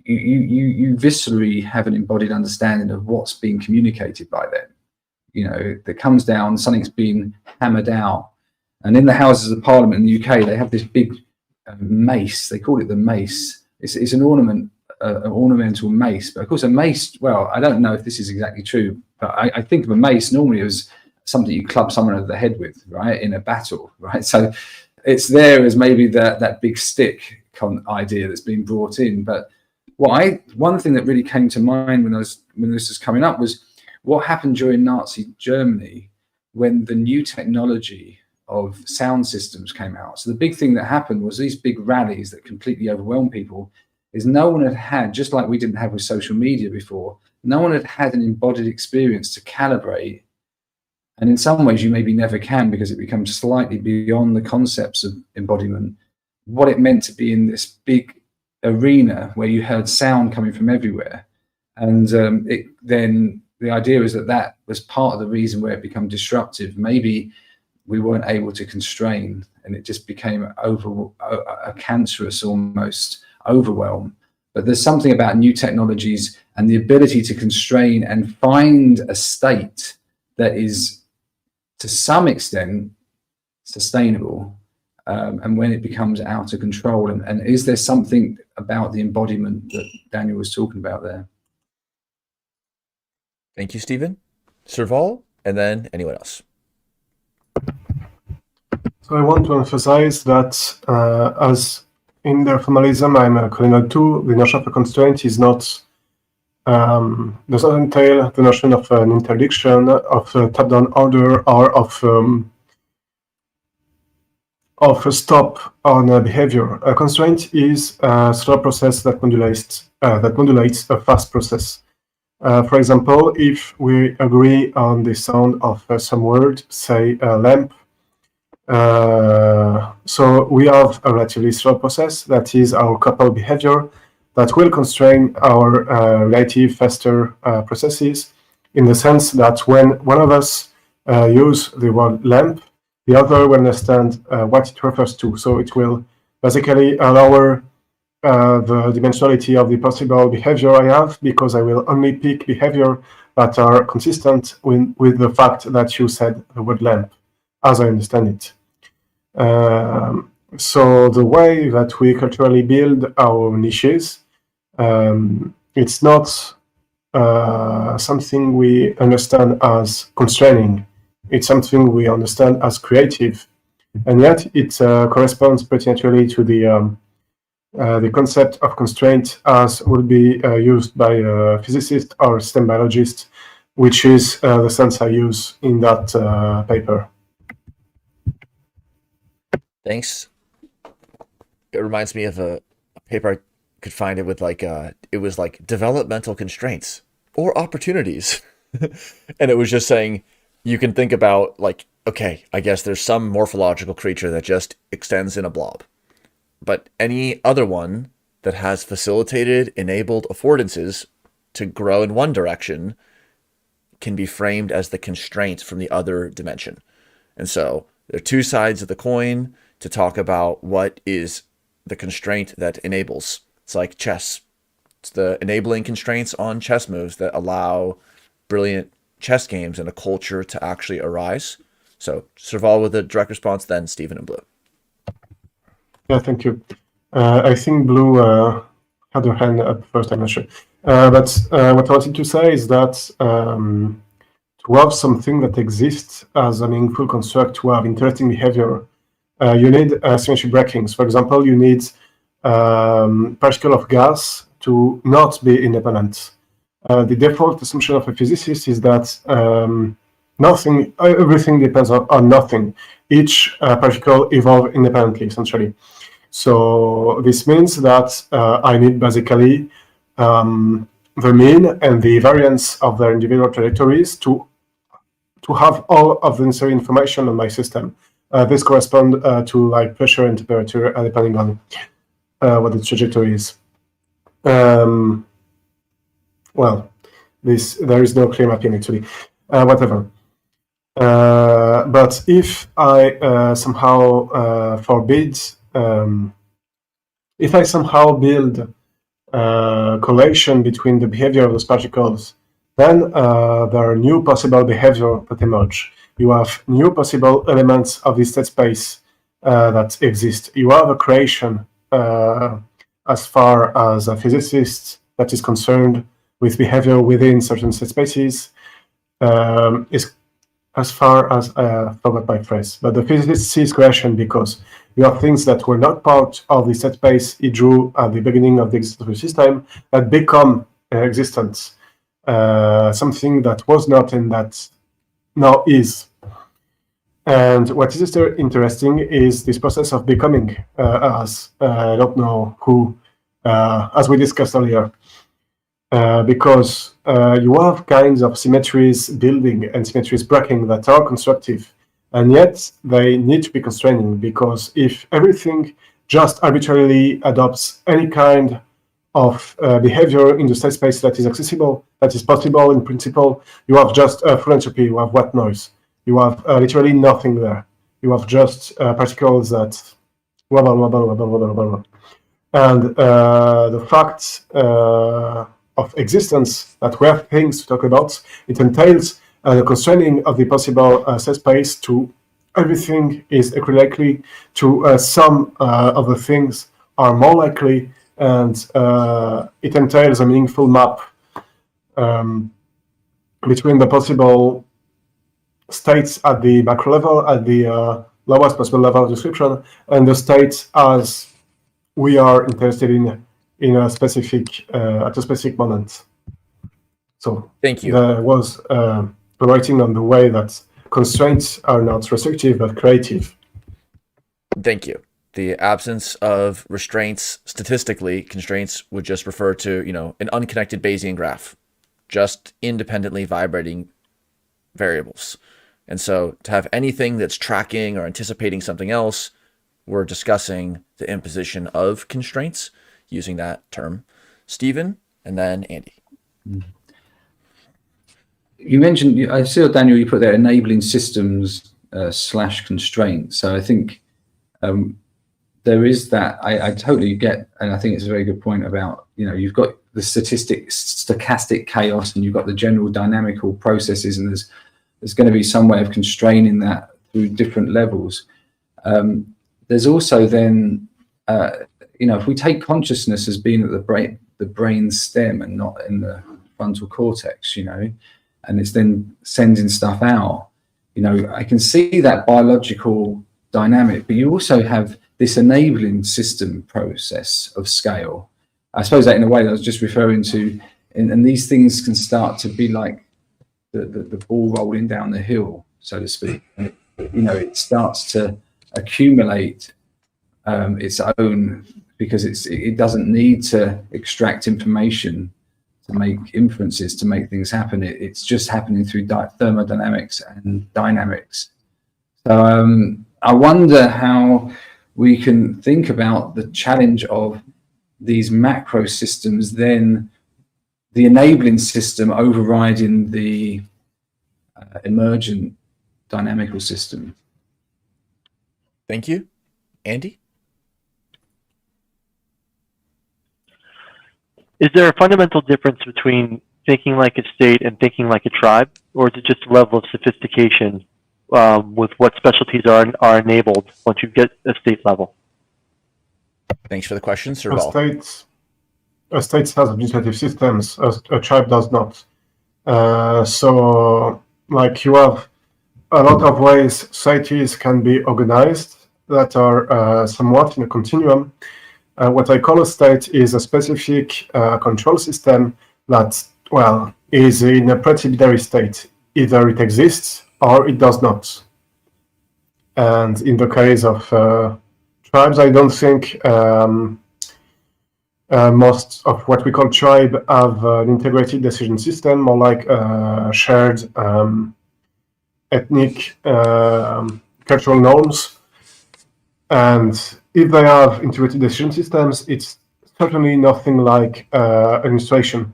E: you viscerally have an embodied understanding of what's being communicated by them. You know, that comes down, something's been hammered out. And in the Houses of Parliament in the UK, they have this big mace. They call it the mace. It's an ornament, an ornamental mace. But of course, a mace, well, I don't know if this is exactly true, but I think of a mace normally as something you club someone over the head with, right, in a battle, right? So it's there as maybe that big stick idea that's been brought in. But one thing that really came to mind when this was coming up was what happened during Nazi Germany when the new technology of sound systems came out. So the big thing that happened was these big rallies that completely overwhelmed people is no one had, just like we didn't have with social media before, no one had an embodied experience to calibrate. And in some ways you maybe never can, because it becomes slightly beyond the concepts of embodiment, what it meant to be in this big arena where you heard sound coming from everywhere. And then the idea is that was part of the reason where it became disruptive. Maybe we weren't able to constrain, and it just became a cancerous almost overwhelm. But there's something about new technologies and the ability to constrain and find a state that is to some extent sustainable, and when it becomes out of control. And is there something about the embodiment that Daniel was talking about there?
A: Thank you, Stephen. Serval, and then anyone else.
F: So I want to emphasize that as in the formalism I'm calling out to, the notion of a constraint is not does not entail the notion of an interdiction, of a top-down order, or of of a stop on a behavior. A constraint is a slow process that modulates a fast process. For example, if we agree on the sound of some word, say lamp, so we have a relatively slow process that is our couple behavior that will constrain our relative faster processes, in the sense that when one of us use the word lamp, the other will understand what it refers to. So it will basically allow the dimensionality of the possible behavior I have, because I will only pick behavior that are consistent with the fact that you said the word lamp, as I understand it. So the way that we culturally build our niches, it's not something we understand as constraining. It's something we understand as creative, and yet it corresponds pretty naturally to the concept of constraint as would be used by a physicist or system biologist, which is the sense I use in that paper.
A: Thanks. It reminds me of a paper I could find it with it was like developmental constraints or opportunities. And it was just saying, you can think about okay, I guess there's some morphological creature that just extends in a blob. But any other one that has facilitated, enabled affordances to grow in one direction can be framed as the constraint from the other dimension. And so there are two sides of the coin to talk about what is the constraint that enables. It's like chess. It's the enabling constraints on chess moves that allow brilliant chess games and a culture to actually arise. So Serval with a direct response, then Stephen and Blue.
F: Yeah, thank you. I think Blue had her hand up first, I'm not sure. But what I wanted to say is that to have something that exists as a meaningful construct, to have interesting behavior, you need symmetry breakings. For example, you need particle of gas to not be independent. The default assumption of a physicist is that everything depends on nothing. Each particle evolves independently, essentially. So this means that I need basically the mean and the variance of their individual trajectories to have all of the necessary information on my system. This corresponds to pressure and temperature, depending on what the trajectory is. Well, there is no clear mapping actually. Whatever. But if I somehow forbid, if I somehow build correlation between the behavior of those particles, then there are new possible behavior that emerge. You have new possible elements of the state space that exist. You have a creation as far as a physicist that is concerned with behavior within certain state spaces, is as far as I forgot my phrase, but the physicist sees creation because you have things that were not part of the set space he drew at the beginning of the existence of the system that become existence, something that was not and that now is. And what is interesting is this process of becoming, as I don't know who, as we discussed earlier, because you have kinds of symmetries building and symmetries breaking that are constructive, and yet they need to be constraining, because if everything just arbitrarily adopts any kind of behavior in the state space that is accessible, that is possible in principle, you have just full entropy, you have white noise. You have literally nothing there. You have just particles that wobble, wobble, wobble, wobble, wobble. And the fact of existence, that we have things to talk about, it entails the constraining of the possible set space to everything is equally likely, to some of the things are more likely, and it entails a meaningful map between the possible states at the macro level, at the lowest possible level of description, and the states as we are interested in a specific at a specific moment. So
A: Thank you.
F: There was writing on the way that constraints are not restrictive but creative.
A: Thank you. The absence of restraints, statistically, constraints would just refer to, an unconnected Bayesian graph, just independently vibrating variables. And so to have anything that's tracking or anticipating something else, we're discussing the imposition of constraints using that term. Stephen, and then Andy.
E: You mentioned, I see, Daniel, you put there enabling systems / constraints. So I think there is that. I totally get, and I think it's a very good point about, you've got the stochastic chaos, and you've got the general dynamical processes, and there's going to be some way of constraining that through different levels. There's also then, if we take consciousness as being at the brain stem and not in the frontal cortex, and it's then sending stuff out, I can see that biological dynamic, but you also have this enabling system process of scale. I suppose that in a way I was just referring to, and these things can start to be like the ball rolling down the hill, so to speak. And it starts to accumulate its own, because it doesn't need to extract information to make inferences, to make things happen. It's just happening through thermodynamics and dynamics. So I wonder how we can think about the challenge of these macro systems, then the enabling system overriding the emergent dynamical system.
A: Thank you. Andy?
D: Is there a fundamental difference between thinking like a state and thinking like a tribe, or is it just a level of sophistication with what specialties are enabled once you get a state level?
A: Thanks for the question, Serval.
F: A state has administrative systems, a tribe does not. So, like, you have a lot of ways societies can be organized that are somewhat in a continuum. What I call a state is a specific control system that, is in a pretty binary state. Either it exists or it does not. And in the case of tribes, I don't think most of what we call tribe have an integrated decision system, more like shared ethnic cultural norms. And if they have integrated decision systems, it's certainly nothing like administration.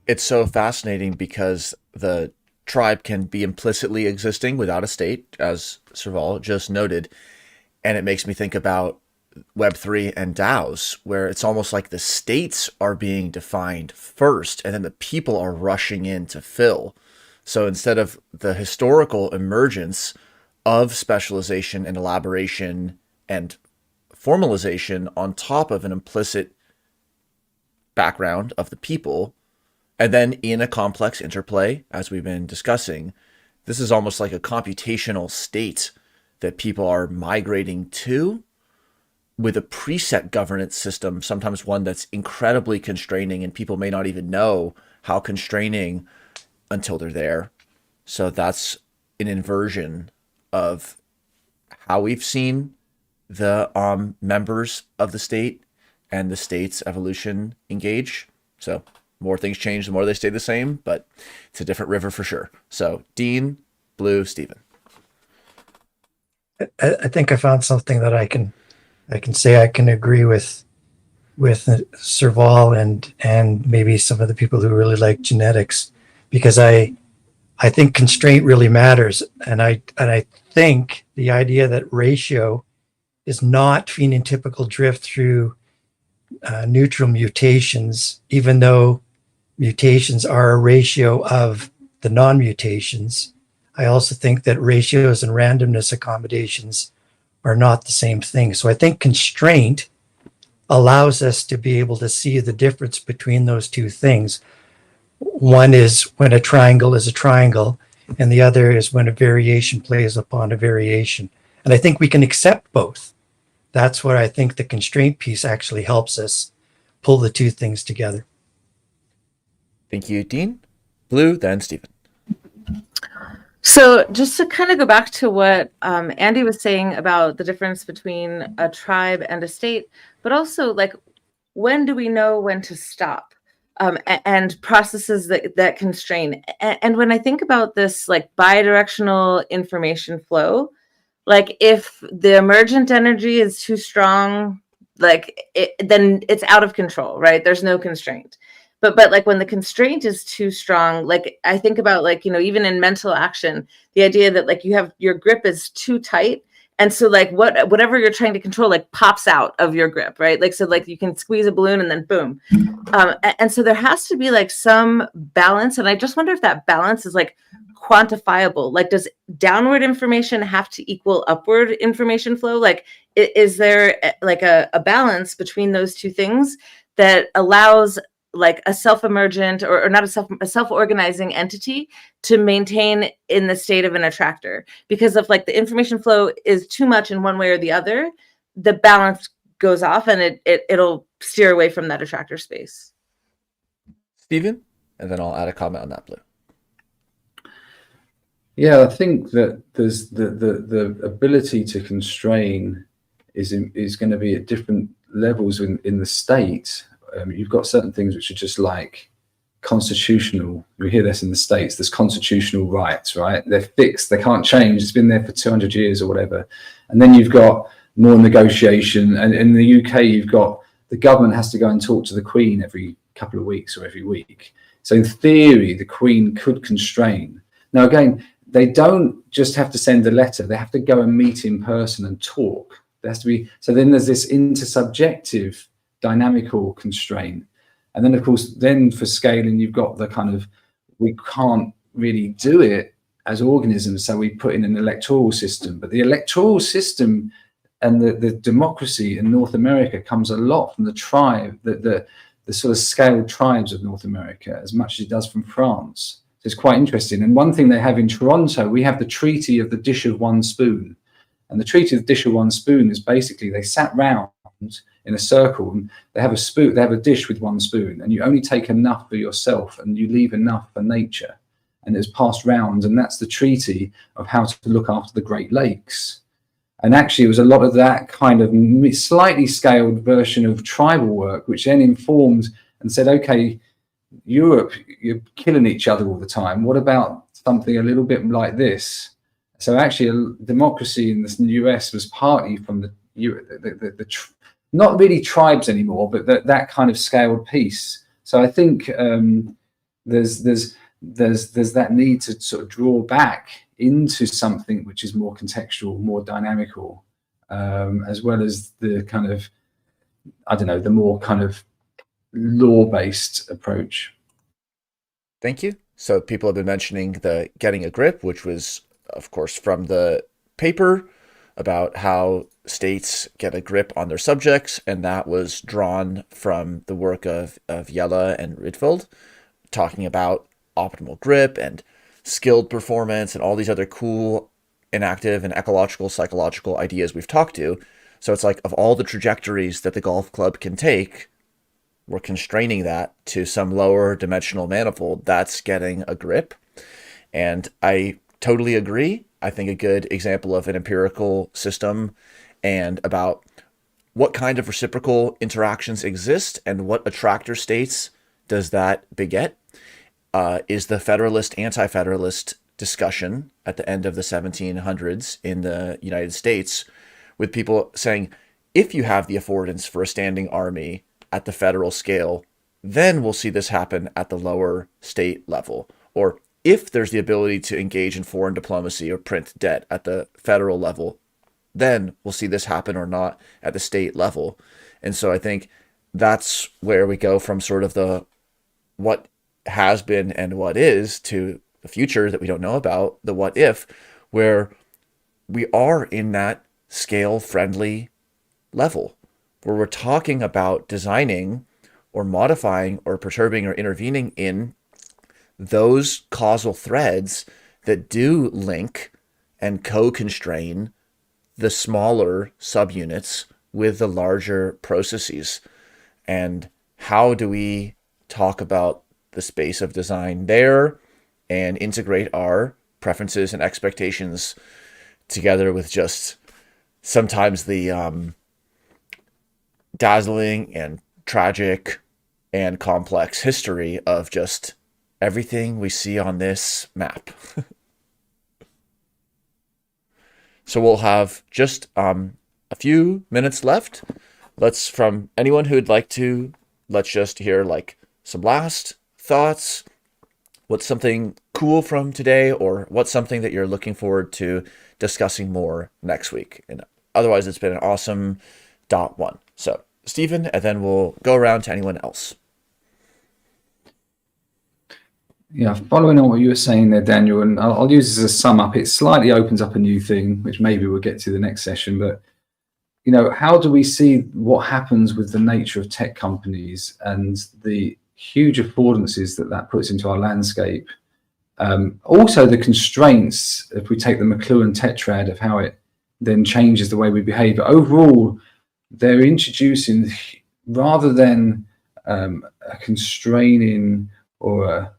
A: It's so fascinating because the tribe can be implicitly existing without a state, as Serval just noted. And it makes me think about Web3 and DAOs, where it's almost like the states are being defined first, and then the people are rushing in to fill. So instead of the historical emergence of specialization and elaboration and formalization on top of an implicit background of the people, and then in a complex interplay, as we've been discussing, this is almost like a computational state that people are migrating to with a preset governance system, sometimes one that's incredibly constraining, and people may not even know how constraining until they're there. So that's an inversion of how we've seen the members of the state and the state's evolution engage. So more things change, the more they stay the same, but it's a different river for sure. So Dean, Blue, Stephen.
B: I think I found something that I can say I can agree with Serval and maybe some of the people who really like genetics, because I think constraint really matters, and I think the idea that ratio is not phenotypical drift through neutral mutations, even though mutations are a ratio of the non-mutations. I also think that ratios and randomness accommodations are not the same thing. So I think constraint allows us to be able to see the difference between those two things. One is when a triangle is a triangle, and the other is when a variation plays upon a variation. And I think we can accept both. That's what I think the constraint piece actually helps us pull the two things together.
A: Thank you, Dean. Blue, then Stephen.
C: So just to kind of go back to what Andy was saying about the difference between a tribe and a state, but also like, when do we know when to stop? And processes that constrain. And when I think about this, like bidirectional information flow, like if the emergent energy is too strong, like then it's out of control, right? There's no constraint. But like when the constraint is too strong, like I think about like, you know, even in mental action, the idea that like you have your grip is too tight. And so like whatever you're trying to control like pops out of your grip, right? Like, so like you can squeeze a balloon and then boom. And so there has to be like some balance. And I just wonder if that balance is like quantifiable. Like, does downward information have to equal upward information flow? Like, is there like a balance between those two things that allows like a self-emergent or not a self-organizing entity to maintain in the state of an attractor? Because if like the information flow is too much in one way or the other, the balance goes off and it'll steer away from that attractor space.
A: Stephen, and then I'll add a comment on that, Blue.
E: Yeah, I think that there's the ability to constrain is going to be at different levels in the state. You've got certain things which are just like constitutional. We hear this in the States. There's constitutional rights, right? They're fixed. They can't change. It's been there for 200 years or whatever. And then you've got more negotiation. And in the UK, you've got the government has to go and talk to the Queen every couple of weeks or every week. So in theory, the Queen could constrain. Now, again, they don't just have to send a letter. They have to go and meet in person and talk. There has to be. So then there's this intersubjective dynamical constraint. And then, of course, then for scaling, you've got the kind of, we can't really do it as organisms, so we put in an electoral system. But the electoral system and the democracy in North America comes a lot from the tribe, the sort of scaled tribes of North America, as much as it does from France. So it's quite interesting. And one thing they have in Toronto, we have the Treaty of the Dish of One Spoon. And the Treaty of the Dish of One Spoon is basically they sat round in a circle and they have a spoon, they have a dish with one spoon, and you only take enough for yourself and you leave enough for nature. And it's passed round, and that's the treaty of how to look after the Great Lakes. And actually it was a lot of that kind of slightly scaled version of tribal work, which then informed and said, okay, Europe, you're killing each other all the time. What about something a little bit like this? So actually democracy in the US was partly from the not really tribes anymore, but that kind of scaled piece. So I think there's that need to sort of draw back into something which is more contextual, more dynamical, as well as the kind of, I don't know, the more kind of law-based approach.
A: Thank you. So people have been mentioning the getting a grip, which was, of course, from the paper about how states get a grip on their subjects, and that was drawn from the work of Jelle and Rietveld, talking about optimal grip and skilled performance and all these other cool enactive and ecological, psychological ideas we've talked to. So it's like, of all the trajectories that the golf club can take, we're constraining that to some lower dimensional manifold that's getting a grip. And I totally agree. I think a good example of an empirical system and about what kind of reciprocal interactions exist and what attractor states does that beget is the Federalist, anti-Federalist discussion at the end of the 1700s in the United States, with people saying, if you have the affordance for a standing army at the federal scale, then we'll see this happen at the lower state level. Or if there's the ability to engage in foreign diplomacy or print debt at the federal level, then we'll see this happen or not at the state level. And so I think that's where we go from sort of the what has been and what is to the future that we don't know about, the what if, where we are in that scale-friendly level, where we're talking about designing or modifying or perturbing or intervening in those causal threads that do link and co-constrain the smaller subunits with the larger processes. And how do we talk about the space of design there and integrate our preferences and expectations together with just sometimes the dazzling and tragic and complex history of just everything we see on this map. So we'll have just a few minutes left. From anyone who'd like to, let's just hear like some last thoughts. What's something cool from today, or what's something that you're looking forward to discussing more next week? And otherwise, it's been an awesome .1. So Stephen, and then we'll go around to anyone else.
E: Yeah, following on what you were saying there, Daniel, and I'll use this as a sum up. It slightly opens up a new thing, which maybe we'll get to the next session. But, you know, how do we see what happens with the nature of tech companies and the huge affordances that puts into our landscape? Also, the constraints, if we take the McLuhan tetrad of how it then changes the way we behave. But overall, they're introducing, rather than a constraining or a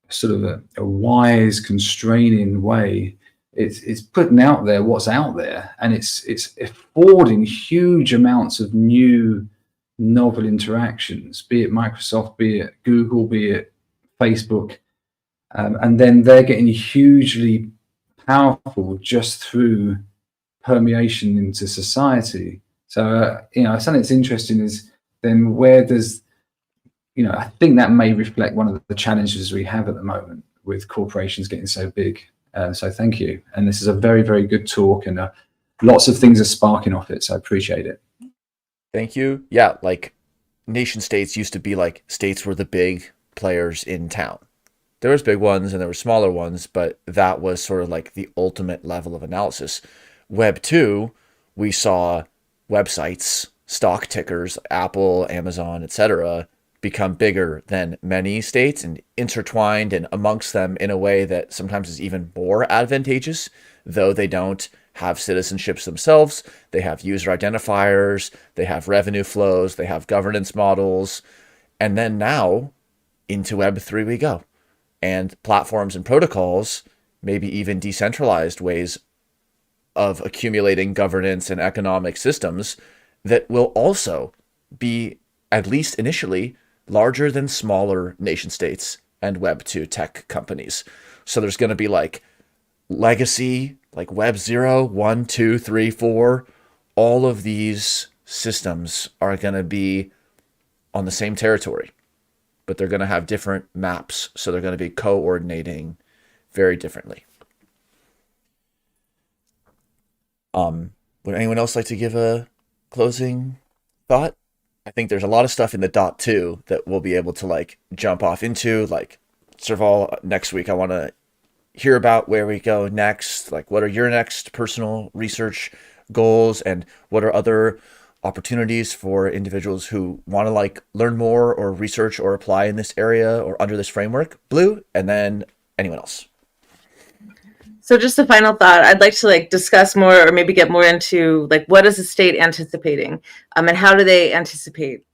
E: sort of a wise constraining way, it's putting out there what's out there, and it's affording huge amounts of new novel interactions, be it Microsoft, be it Google, be it Facebook, and then they're getting hugely powerful just through permeation into society. So you know, something that's interesting is then where does, you know, I think that may reflect one of the challenges we have at the moment with corporations getting so big. So thank you. And this is a very, very good talk, and lots of things are sparking off it. So I appreciate it.
A: Thank you. Yeah, like nation states used to be like states were the big players in town. There was big ones and there were smaller ones, but that was sort of like the ultimate level of analysis. Web 2, we saw websites, stock tickers, Apple, Amazon, etc., become bigger than many states and intertwined and amongst them in a way that sometimes is even more advantageous, though they don't have citizenships themselves. They have user identifiers, they have revenue flows, they have governance models. And then now into Web 3 we go. And platforms and protocols, maybe even decentralized ways of accumulating governance and economic systems that will also be, at least initially, larger than smaller nation states and Web 2 tech companies. So there's going to be like legacy, like Web 0, 1, 2, 3, 4. All of these systems are going to be on the same territory, but they're going to have different maps. So they're going to be coordinating very differently. Would anyone else like to give a closing thought? I think there's a lot of stuff in the .2 that we'll be able to like jump off into, like Serval next week. I want to hear about where we go next. Like, what are your next personal research goals, and what are other opportunities for individuals who want to like learn more or research or apply in this area or under this framework? Blue, and then anyone else.
C: So just a final thought, I'd like to like discuss more, or maybe get more into like, what is the state anticipating, and how do they anticipate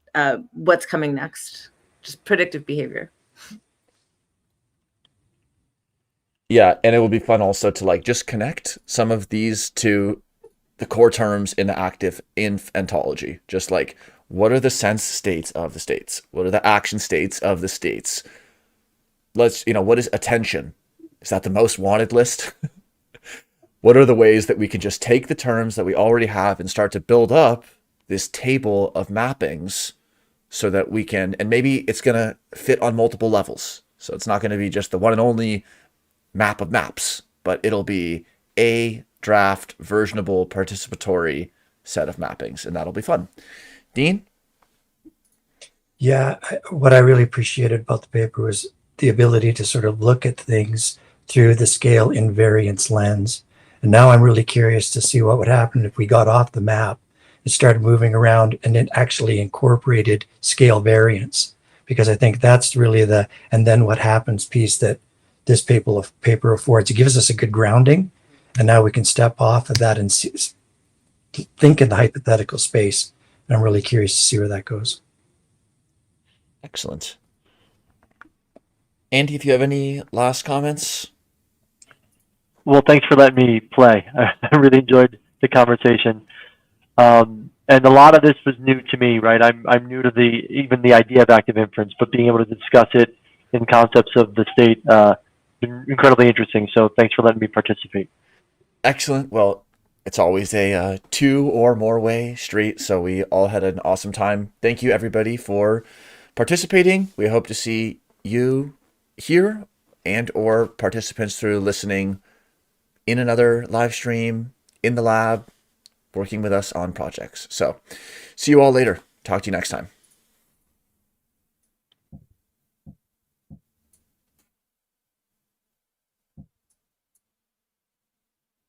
C: what's coming next? Just predictive behavior.
A: Yeah, and it will be fun also to like just connect some of these to the core terms in the ActInf ontology. Just like, what are the sense states of the states? What are the action states of the states? Let's, you know, what is attention? Is that the most wanted list? What are the ways that we can just take the terms that we already have and start to build up this table of mappings so that we can, and maybe it's going to fit on multiple levels. So it's not going to be just the one and only map of maps, but it'll be a draft, versionable, participatory set of mappings, and that'll be fun. Dean?
B: Yeah, what I really appreciated about the paper was the ability to sort of look at things through the scale invariance lens. And now I'm really curious to see what would happen if we got off the map and started moving around and it actually incorporated scale variance, because I think that's really the and then what happens piece that this paper affords. It gives us a good grounding, and now we can step off of that and think in the hypothetical space. And I'm really curious to see where that goes.
A: Excellent. Andy, if you have any last comments?
D: Well, thanks for letting me play. I really enjoyed the conversation. And a lot of this was new to me, right? I'm new to even the idea of active inference, but being able to discuss it in concepts of the state, been incredibly interesting. So thanks for letting me participate.
A: Excellent. Well, it's always a 2 or more way street. So we all had an awesome time. Thank you everybody for participating. We hope to see you here and or participants through listening in another live stream, in the lab, working with us on projects. So see you all later. Talk to you next time.